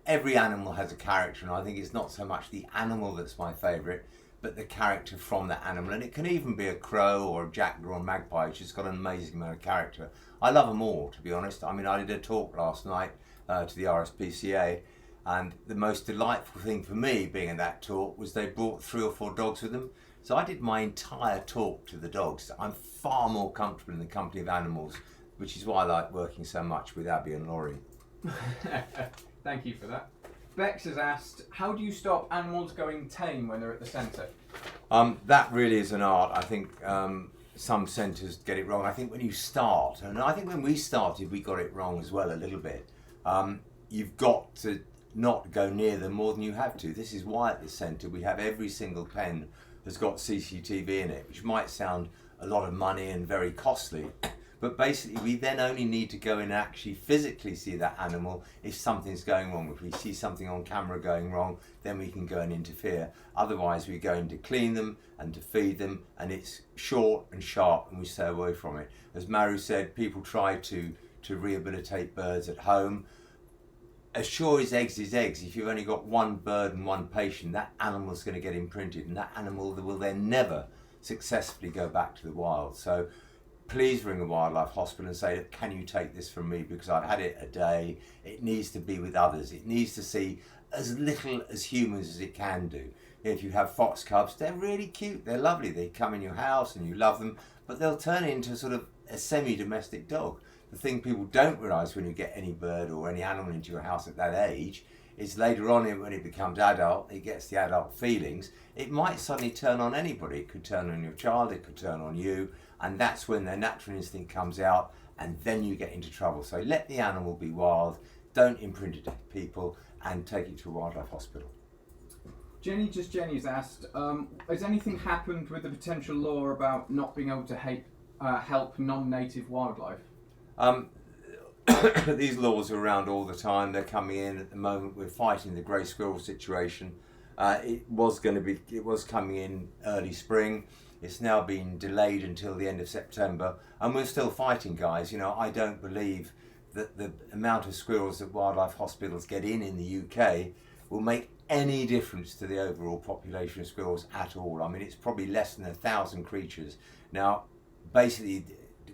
Every animal has a character, and I think it's not so much the animal that's my favourite, but the character from the animal. And it can even be a crow or a jackdaw or a magpie, which has got an amazing amount of character. I love them all, to be honest. I mean, I did a talk last night to the RSPCA, and the most delightful thing for me being in that talk was they brought 3 or 4 dogs with them. So I did my entire talk to the dogs. I'm far more comfortable in the company of animals, which is why I like working so much with Abby and Laurie. Thank you for that. Bex has asked, how do you stop animals going tame when they're at the centre? That really is an art. I think some centres get it wrong. I think when you start, and I think when we started, we got it wrong as well a little bit. You've got to not go near them more than you have to. This is why at the centre we have every single pen has got CCTV in it, which might sound a lot of money and very costly. But basically, we then only need to go in and actually physically see that animal if something's going wrong. If we see something on camera going wrong, then we can go and interfere. Otherwise, we go in to clean them and to feed them, and it's short and sharp, and we stay away from it. As Maru said, people try to rehabilitate birds at home. As sure as eggs is eggs, if you've only got one bird and one patient, that animal's going to get imprinted, and that animal will then never successfully go back to the wild. So please ring a wildlife hospital and say, can you take this from me, because I've had it a day. It needs to be with others. It needs to see as little as humans as it can do. If you have fox cubs, they're really cute, they're lovely, they come in your house and you love them, but they'll turn into sort of a semi-domestic dog. The thing people don't realise when you get any bird or any animal into your house at that age is later on, when it becomes adult, it gets the adult feelings, it might suddenly turn on anybody. It could turn on your child, it could turn on you, and that's when their natural instinct comes out, and then you get into trouble. So let the animal be wild, don't imprint it on people, and take it to a wildlife hospital. Jenny's asked, has anything happened with the potential law about not being able to help non-native wildlife? These laws are around all the time. They're coming in at the moment. We're fighting the grey squirrel situation. It was coming in early spring. It's now been delayed until the end of September, and we're still fighting, guys. You know, I don't believe that the amount of squirrels that wildlife hospitals get in the UK will make any difference to the overall population of squirrels at all. I mean, it's probably less than 1,000 creatures. Now, basically,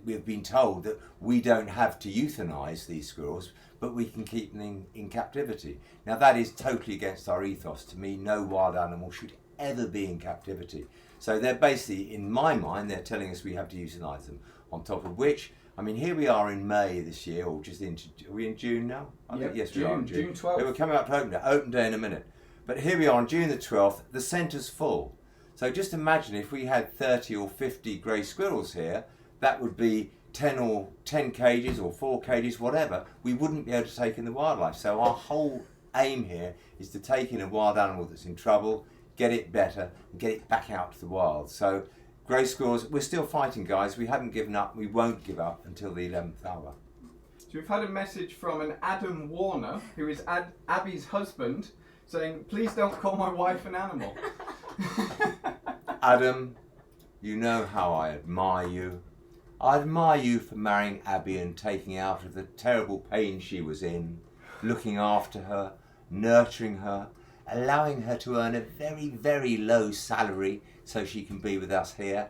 we've been told that we don't have to euthanize these squirrels, but we can keep them in captivity. Now, that is totally against our ethos. To me, no wild animal should ever be in captivity. So they're basically, in my mind, they're telling us we have to euthanize them. On top of which, I mean, here we are in May this year, or just into, are we in June now? Yep, yes, June, we are in June 12th. Yeah, we're coming up to open day in a minute. But here we are on June the 12th, the centre's full. So just imagine if we had 30 or 50 grey squirrels here, that would be 10 cages or 4 cages, whatever. We wouldn't be able to take in the wildlife. So our whole aim here is to take in a wild animal that's in trouble, get it better, and get it back out to the wild. So grey squirrels, we're still fighting, guys. We haven't given up. We won't give up until the 11th hour. So we've had a message from an Adam Warner, who is Abby's husband, saying, please don't call my wife an animal. Adam, you know how I admire you. I admire you for marrying Abby and taking her out of the terrible pain she was in, looking after her, nurturing her, allowing her to earn a very, very low salary so she can be with us here.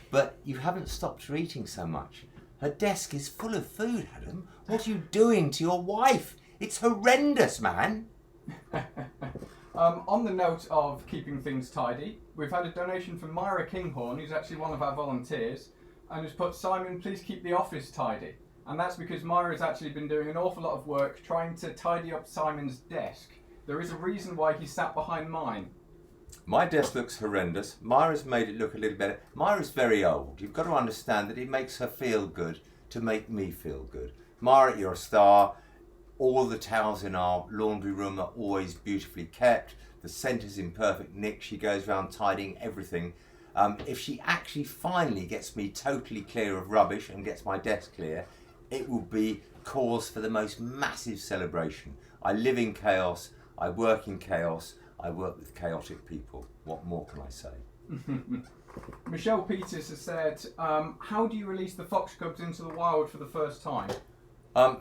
But you haven't stopped her eating so much. Her desk is full of food, Adam. What are you doing to your wife? It's horrendous, man. On the note of keeping things tidy, we've had a donation from Myra Kinghorn, who's actually one of our volunteers, and has put, Simon, please keep the office tidy. And that's because Maru has actually been doing an awful lot of work trying to tidy up Simon's desk. There is a reason why he sat behind mine. My desk looks horrendous. Myra's made it look a little better. Myra's very old. You've got to understand that it makes her feel good to make me feel good. Myra, you're a star. All the towels in our laundry room are always beautifully kept. The centre's in perfect nick. She goes around tidying everything. If she actually finally gets me totally clear of rubbish and gets my desk clear, it will be cause for the most massive celebration. I live in chaos. I work in chaos. I work with chaotic people. What more can I say? Michelle Peters has said, how do you release the fox cubs into the wild for the first time?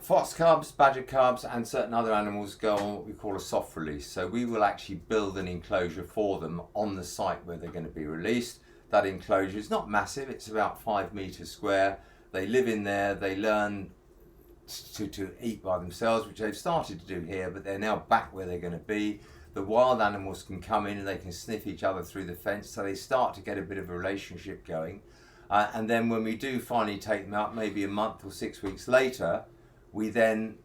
Fox cubs, badger cubs and certain other animals go on what we call a soft release. So we will actually build an enclosure for them on the site where they're going to be released. That enclosure is not massive, it's about 5 meters square. They live in there, they learn to eat by themselves, which they've started to do here, but they're now back where they're going to be. The wild animals can come in and they can sniff each other through the fence, so they start to get a bit of a relationship going. And then when we do finally take them out, maybe a month or 6 weeks later, we then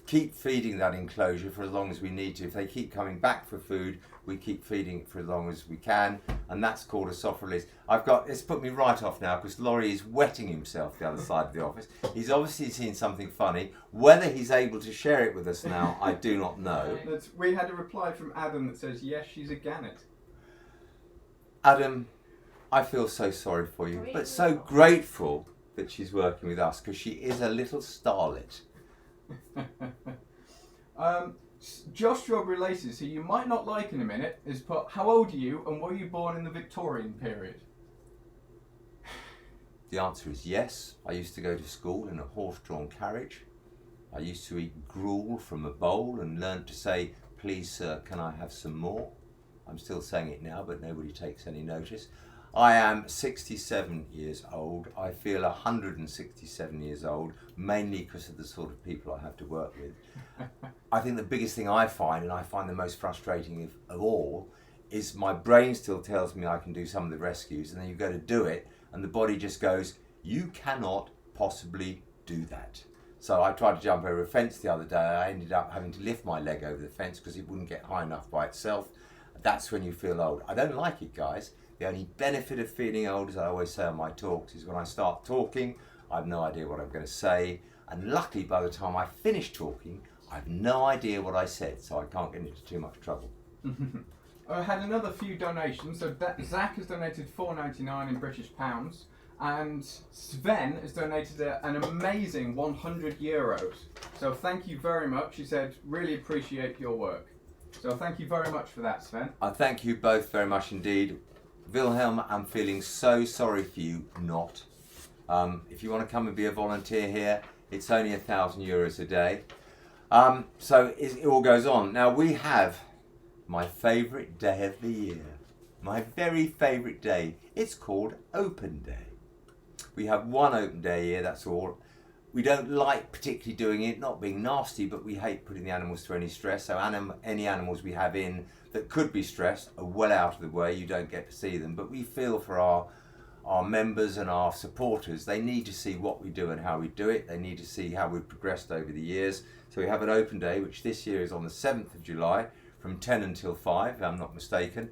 keep feeding that enclosure for as long as we need to. If they keep coming back for food, we keep feeding it for as long as we can, and that's called a soft release. It's put me right off now because Laurie is wetting himself the other side of the office. He's obviously seen something funny. Whether he's able to share it with us now, I do not know. We had a reply from Adam that says, yes, she's a gannet. Adam, I feel so sorry for you, but so grateful that she's working with us because she is a little starlet. Joshua Relaces, who you might not like in a minute, is put, how old are you and were you born in the Victorian period? The answer is yes. I used to go to school in a horse-drawn carriage. I used to eat gruel from a bowl and learned to say, please sir, can I have some more? I'm still saying it now, but nobody takes any notice. I am 67 years old. I feel 167 years old, mainly because of the sort of people I have to work with. I think the biggest thing I find, and I find the most frustrating of all, is my brain still tells me I can do some of the rescues, and then you go to do it, and the body just goes, you cannot possibly do that. So I tried to jump over a fence the other day. I ended up having to lift my leg over the fence because it wouldn't get high enough by itself. That's when you feel old. I don't like it, guys. The only benefit of feeling old, as I always say on my talks, is when I start talking, I have no idea what I'm going to say. And luckily, by the time I finish talking, I have no idea what I said, so I can't get into too much trouble. I had another few donations. So Zach has donated £4.99 in British pounds, and Sven has donated an amazing €100. So thank you very much. He said, really appreciate your work. So thank you very much for that, Sven. I thank you both very much indeed. Wilhelm, I'm feeling so sorry for you not. If you want to come and be a volunteer here, it's only €1,000 a day. So it all goes on. Now we have my favourite day of the year. My very favourite day. It's called Open Day. We have one open day a year, that's all. We don't like particularly doing it, not being nasty, but we hate putting the animals through any stress. So any animals we have in that could be stressed are well out of the way. You don't get to see them. But we feel for our members and our supporters, they need to see what we do and how we do it. They need to see how we've progressed over the years. So we have an open day, which this year is on the 7th of July from 10 until 5, if I'm not mistaken.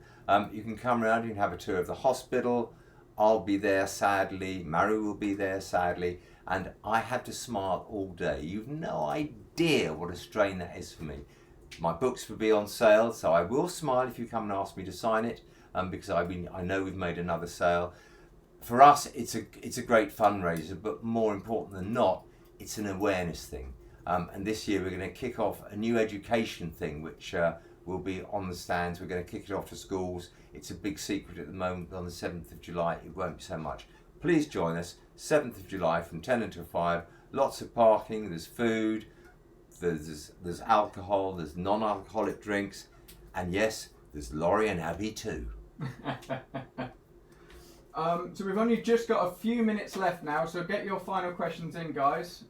You can come around, you can have a tour of the hospital. I'll be there, sadly. Maru will be there, sadly. And I have to smile all day. You've no idea what a strain that is for me. My books will be on sale, so I will smile if you come and ask me to sign it, because I know we've made another sale. For us, it's a great fundraiser, but more important than not, it's an awareness thing. And this year we're going to kick off a new education thing, which will be on the stands. We're going to kick it off to schools. It's a big secret at the moment. On the 7th of July, it won't be so much. Please join us, 7th of July from 10 until 5. Lots of parking, there's food, there's alcohol, there's non-alcoholic drinks, and yes, there's Laurie and Abby too. So we've only just got a few minutes left now, so get your final questions in, guys.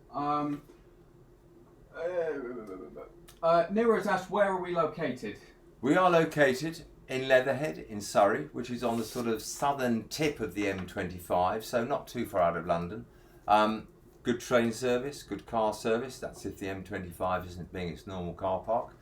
Nero's asked, where are we located? We are located in Leatherhead in Surrey, which is on the sort of southern tip of the M25, so not too far out of London. good train service, good car service. That's if the M25 isn't being its normal car park.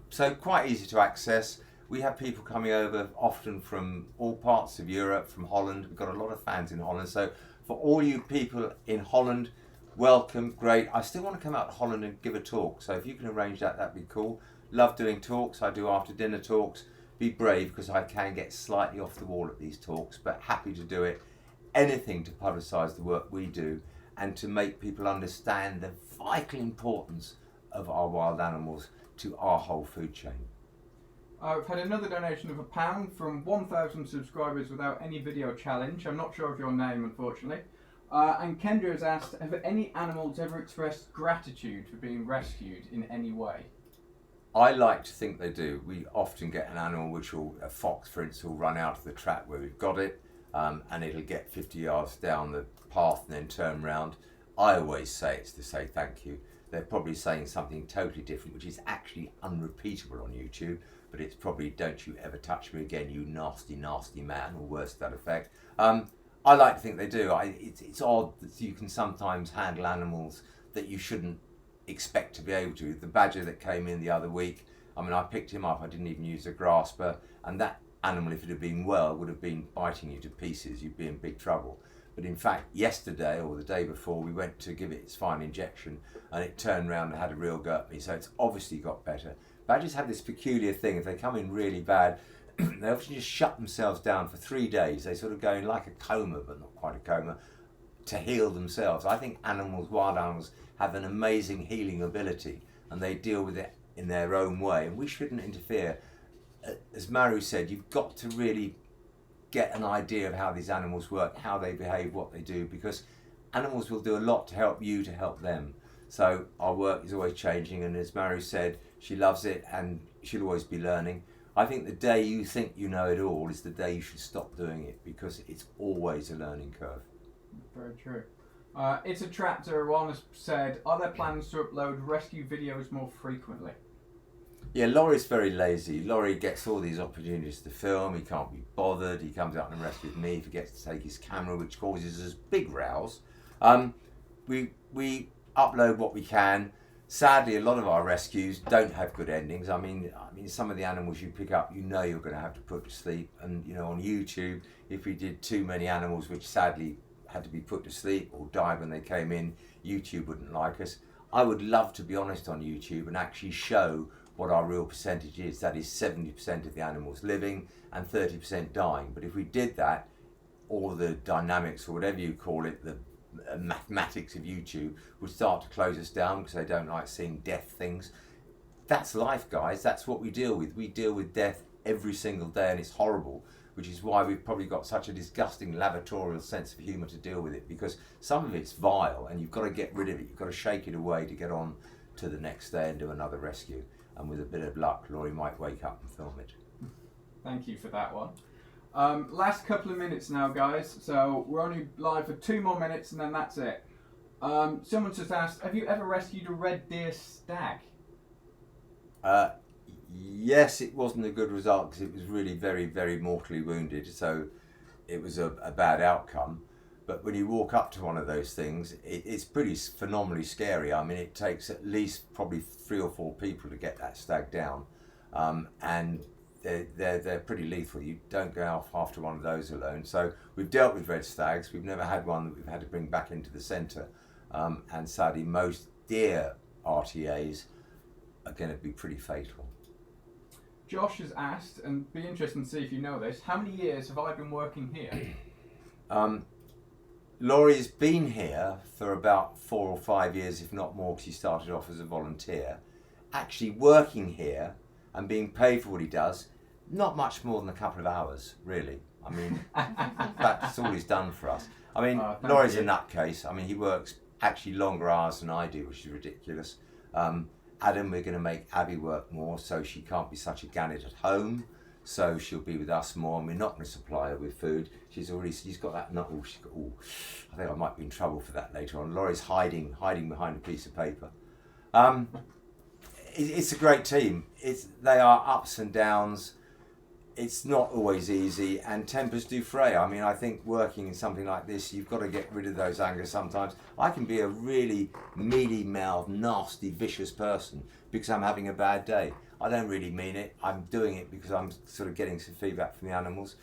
So quite easy to access. We have people coming over often from all parts of Europe, from Holland. We've got a lot of fans in Holland. So for all you people in Holland, welcome, great. I still want to come out to Holland and give a talk. So if you can arrange that, that'd be cool. Love doing talks. I do after dinner talks. Be brave because I can get slightly off the wall at these talks, but happy to do it. Anything to publicise the work we do and to make people understand the vital importance of our wild animals to our whole food chain. I've had another donation of £1 from 1,000 subscribers without any video challenge. I'm not sure of your name, unfortunately. And Kendra has asked, have any animals ever expressed gratitude for being rescued in any way? I like to think they do. We often get an animal which will, a fox for instance, will run out of the trap where we've got it, and it'll get 50 yards down the path and then turn round. I always say it's to say thank you. They're probably saying something totally different, which is actually unrepeatable on YouTube, but it's probably don't you ever touch me again, you nasty, nasty man, or worse to that effect. I like to think they do. It's odd that you can sometimes handle animals that you shouldn't expect to be able to. The badger that came in the other week, I mean, I picked him up, I didn't even use a grasper, and that animal, if it had been well, would have been biting you to pieces. You'd be in big trouble. But in fact, yesterday or the day before, we went to give it its final injection and it turned around and had a real go at me. So it's obviously got better. Badgers have this peculiar thing. If they come in really bad, they often just shut themselves down for 3 days. They sort of go in like a coma, but not quite a coma, to heal themselves. I think animals, wild animals, have an amazing healing ability and they deal with it in their own way. And we shouldn't interfere. As Maru said, you've got to really get an idea of how these animals work, how they behave, what they do, because animals will do a lot to help you to help them. So our work is always changing, and as Maru said, she loves it and she'll always be learning. I think the day you think you know it all is the day you should stop doing it, because it's always a learning curve. Very true. It's a Tractor one has said, are there plans to upload rescue videos more frequently? Yeah, Laurie's very lazy. Laurie gets all these opportunities to film. He can't be bothered. He comes out and rests with me. He forgets to take his camera, which causes us big rows. We upload what we can. Sadly, a lot of our rescues don't have good endings. I mean, some of the animals you pick up, you know you're going to have to put to sleep. And you know, on YouTube, if we did too many animals which sadly had to be put to sleep or died when they came in, YouTube wouldn't like us. I would love to be honest on YouTube and actually show what our real percentage is. That is 70% of the animals living and 30% dying. But if we did that, all the dynamics or whatever you call it, the mathematics of YouTube would start to close us down because they don't like seeing death things. That's life, guys. That's what we deal with. We deal with death every single day and it's horrible, which is why we've probably got such a disgusting laboratorial sense of humour to deal with it, because some of it's vile and you've got to get rid of it. You've got to shake it away to get on to the next day and do another rescue. And with a bit of luck, Laurie might wake up and film it. Thank you for that one. Last couple of minutes now, guys. So we're only live for 2 more minutes and then that's it. Someone just asked, have you ever rescued a red deer stag? Yes, it wasn't a good result because it was really very, very mortally wounded. So it was a bad outcome. But when you walk up to one of those things, it's pretty phenomenally scary. I mean, it takes at least probably 3 or 4 people to get that stag down. And they're pretty lethal. You don't go off after one of those alone. So we've dealt with red stags. We've never had one that we've had to bring back into the centre. And sadly, most deer RTAs are going to be pretty fatal. Josh has asked, and be interested to see if you know this, how many years have I been working here? Laurie's been here for about 4 or 5 years, if not more, because he started off as a volunteer. Actually working here and being paid for what he does, not much more than a couple of hours, really. I mean, that's all he's done for us. I mean, Laurie's a nutcase. I mean, he works actually longer hours than I do, which is ridiculous. Adam, we're going to make Abby work more so she can't be such a gannet at home. So she'll be with us more, and we're not going to supply her with food. She's got that nut. I think I might be in trouble for that later on. Laurie's hiding behind a piece of paper. It's a great team. They are ups and downs. it's not always easy, and tempers do fray. I mean, I think working in something like this, you've got to get rid of those angers sometimes. I can be a really mealy-mouthed, nasty, vicious person because I'm having a bad day. I don't really mean it. I'm doing it because I'm sort of getting some feedback from the animals.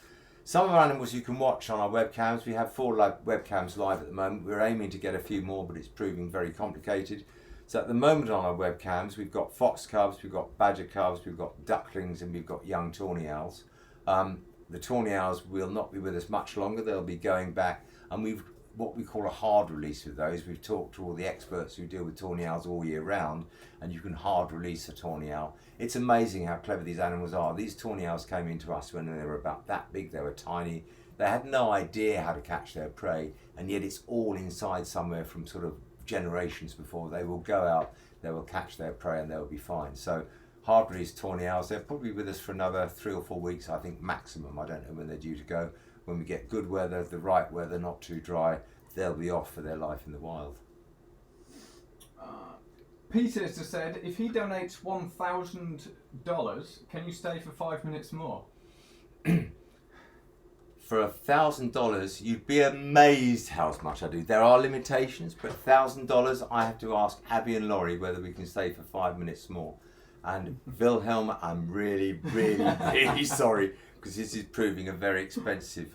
Some of our animals you can watch on our webcams. We have 4 webcams live at the moment. We're aiming to get a few more, but it's proving very complicated. So at the moment on our webcams, we've got fox cubs, we've got badger cubs, we've got ducklings, and we've got young tawny owls. The tawny owls will not be with us much longer. They'll be going back, and we've what we call a hard release with those. We've talked to all the experts who deal with tawny owls all year round, and you can hard release a tawny owl. It's amazing how clever these animals are. These tawny owls came into us when they were about that big. They were tiny. They had no idea how to catch their prey, and yet it's all inside somewhere from sort of generations before. They will go out, they will catch their prey, and they'll be fine. So hard release tawny owls, they're probably with us for another 3 or 4 weeks, I think, maximum. I don't know when they're due to go. When we get good weather, the right weather, not too dry, they'll be off for their life in the wild. Peter has just said, if he donates $1,000, can you stay for 5 minutes more? For $1,000, you'd be amazed how much I do. There are limitations, but $1,000, I have to ask Abby and Laurie whether we can stay for 5 minutes more. And Wilhelm, I'm really, really, really sorry, because this is proving a very expensive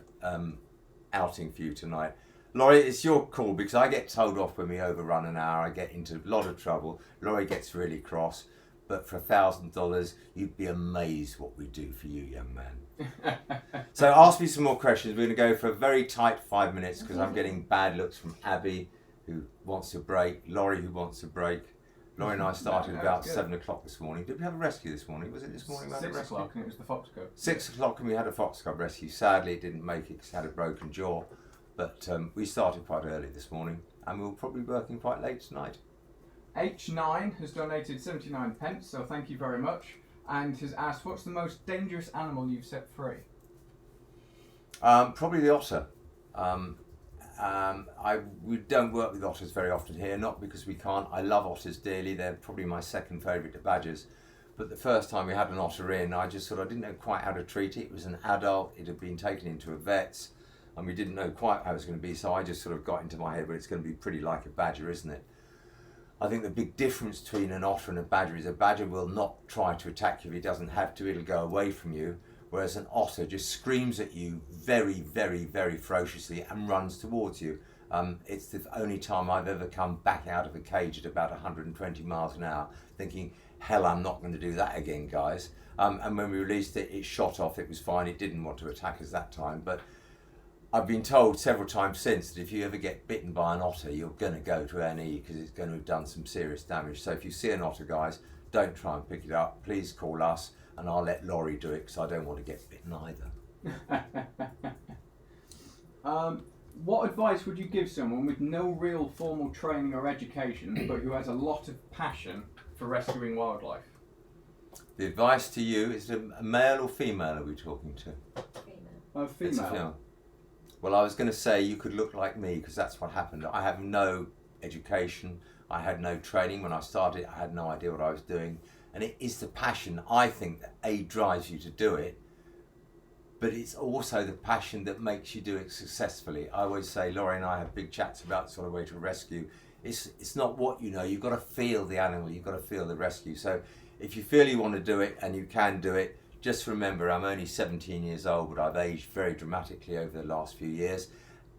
outing for you tonight. Laurie, it's your call, because I get told off when we overrun an hour. I get into a lot of trouble. Laurie gets really cross. But for $1,000, you'd be amazed what we do for you, young man. So ask me some more questions. We're going to go for a very tight 5 minutes, because I'm getting bad looks from Abby, who wants a break, Laurie, who wants a break. Laurie and I started about 7 o'clock this morning. Did we have a rescue this morning? Was it this morning? 6 o'clock, and it was the fox cub. 6 o'clock, and we had a fox cub rescue. Sadly, it didn't make it because it had a broken jaw. But we started quite early this morning, and we'll probably be working quite late tonight. H9 has donated 79 pence, so thank you very much, and has asked, what's the most dangerous animal you've set free? Probably the otter. We don't work with otters very often here, not because we can't. I love otters dearly. They're probably my second favourite to badgers. But the first time we had an otter in, I didn't know quite how to treat it. It was an adult. It had been taken into a vet's, and we didn't know quite how it was going to be. So I just sort of got into my head, well, it's going to be pretty like a badger, isn't it? I think the big difference between an otter and a badger is a badger will not try to attack you if he doesn't have to. It'll go away from you. Whereas an otter just screams at you very, very, very ferociously and runs towards you. It's the only time I've ever come back out of a cage at about 120 miles an hour thinking, hell, I'm not going to do that again, guys. And when we released it, it shot off. It was fine. It didn't want to attack us that time. But I've been told several times since that if you ever get bitten by an otter, you're going to go to A&E because it's going to have done some serious damage. So if you see an otter, guys, don't try and pick it up. Please call us, and I'll let Laurie do it because I don't want to get bitten either. What advice would you give someone with no real formal training or education, but who has a lot of passion for rescuing wildlife? The advice to you is, a male or female are we talking to? Female. Female. It's a female. Well, I was going to say you could look like me because that's what happened. I have no education. I had no training when I started. I had no idea what I was doing. And it is the passion, I think, that drives you to do it. But it's also the passion that makes you do it successfully. I always say, Laurie and I have big chats about sort of way to rescue. It's not what you know. You've got to feel the animal. You've got to feel the rescue. So if you feel you want to do it and you can do it, just remember, I'm only 17 years old, but I've aged very dramatically over the last few years,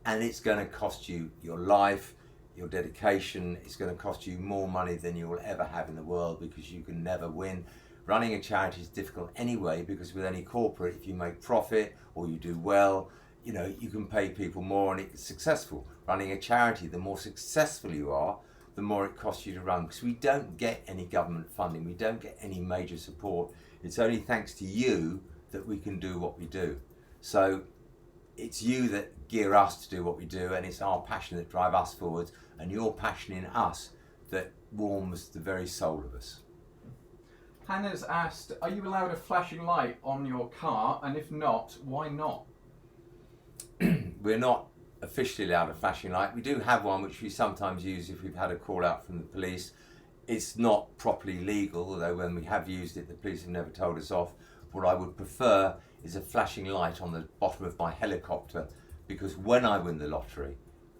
and it's going to cost you your life, your dedication. It's going to cost you more money than you will ever have in the world because you can never win. Running a charity is difficult anyway, because with any corporate, if you make profit or you do well, you know, you can pay people more and it's successful. Running a charity, the more successful you are, the more it costs you to run, because we don't get any government funding, we don't get any major support. It's only thanks to you that we can do what we do. So it's you that gear us to do what we do, and it's our passion that drive us forwards, and your passion in us that warms the very soul of us. Hannah's asked, are you allowed a flashing light on your car, and if not, why not? We're not officially allowed a flashing light. We do have one which we sometimes use if we've had a call out from the police. It's not properly legal, although when we have used it, the police have never told us off. What I would prefer is a flashing light on the bottom of my helicopter, because when I win the lottery,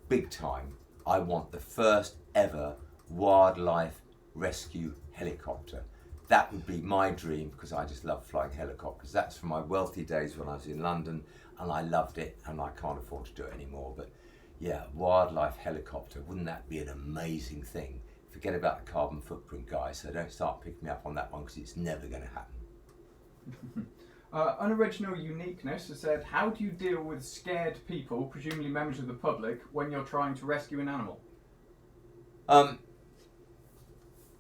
big time, I want the first ever wildlife rescue helicopter. That would be my dream, because I just love flying helicopters. That's from my wealthy days when I was in London, and I loved it, and I can't afford to do it anymore. But yeah, wildlife helicopter, wouldn't that be an amazing thing? Forget about the carbon footprint, guys, so don't start picking me up on that one, because it's never going to happen. Unoriginal Uniqueness has said, how do you deal with scared people, presumably members of the public, when you're trying to rescue an animal?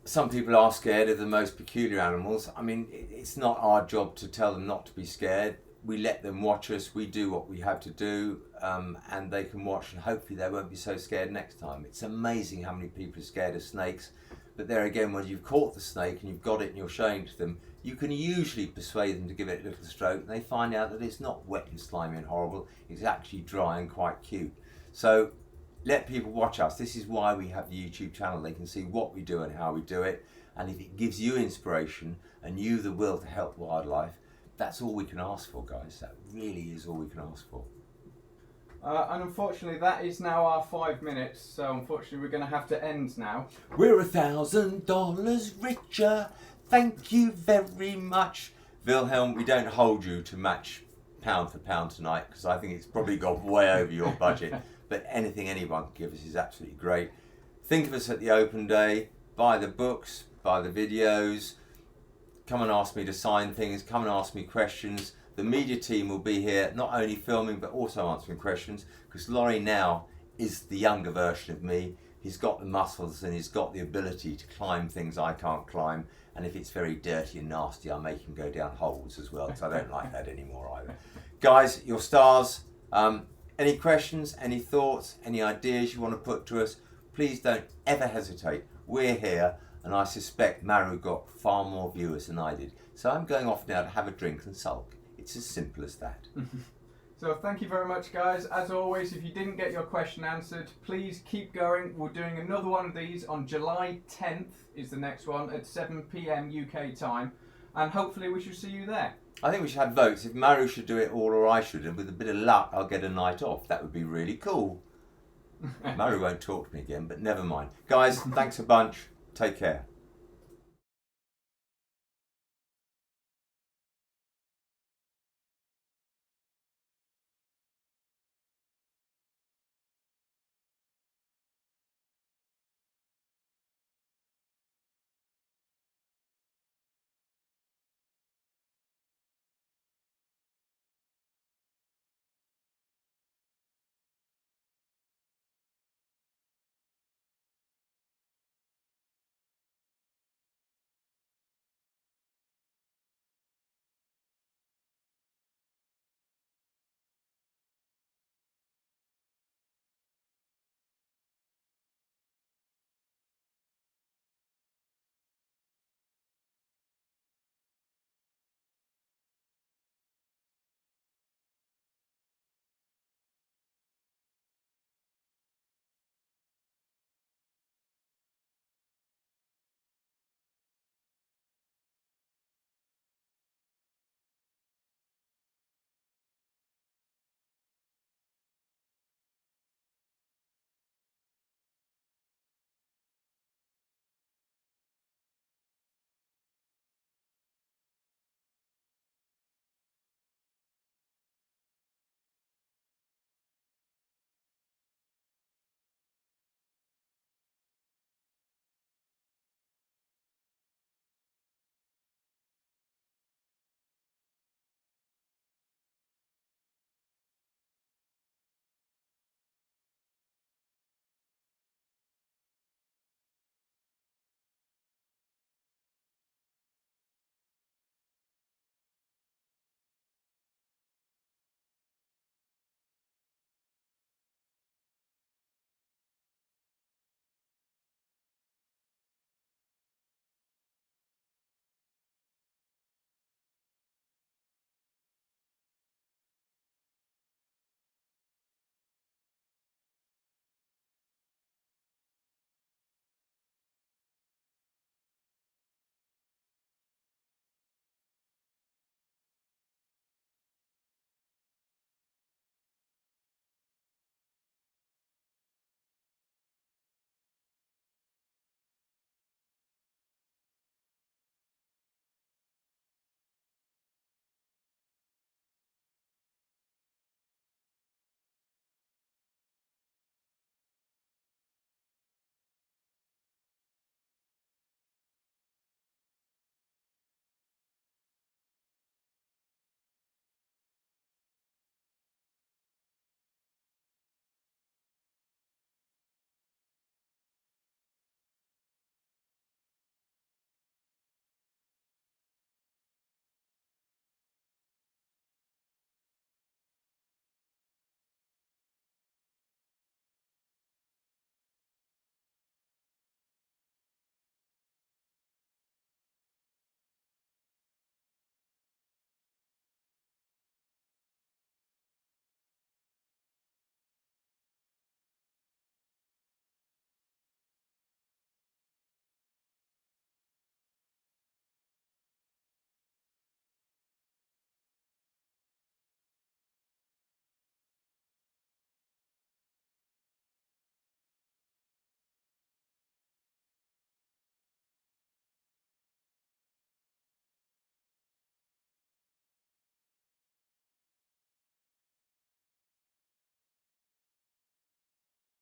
Some people are scared of the most peculiar animals. I mean, it's not our job to tell them not to be scared. We let them watch us, we do what we have to do, and they can watch, and hopefully they won't be so scared next time. It's amazing how many people are scared of snakes, but there again, when you've caught the snake and you've got it and you're showing it to them, you can usually persuade them to give it a little stroke, and they find out that it's not wet and slimy and horrible, it's actually dry and quite cute. So let people watch us. This is why we have the YouTube channel. They can see what we do and how we do it, and if it gives you inspiration and you the will to help wildlife, that's all we can ask for, guys. That really is all we can ask for. And unfortunately, that is now our 5 minutes, so unfortunately we're going to have to end now. We're $1,000 richer. Thank you very much. Wilhelm, we don't hold you to match pound for pound tonight, because I think it's probably gone way over your budget. But anything anyone can give us is absolutely great. Think of us at the open day. Buy the books, buy the videos. Come and ask me to sign things. Come and ask me questions. The media team will be here, not only filming but also answering questions, because Laurie now is the younger version of me. He's got the muscles and he's got the ability to climb things I can't climb. And if it's very dirty and nasty, I make him go down holes as well, because I don't like that anymore either. Guys, you're stars. Any questions, any thoughts, any ideas you want to put to us, please don't ever hesitate. We're here, and I suspect Maru got far more viewers than I did. So I'm going off now to have a drink and sulk. It's as simple as that. So thank you very much, guys. As always, if you didn't get your question answered, please keep going. We're doing another one of these on July 10th is the next one at 7 PM UK time, and hopefully we shall see you there. I think we should have votes. If Maru should do it all or I should, and with a bit of luck I'll get a night off. That would be really cool. Maru won't talk to me again, but never mind. Guys, thanks a bunch. Take care.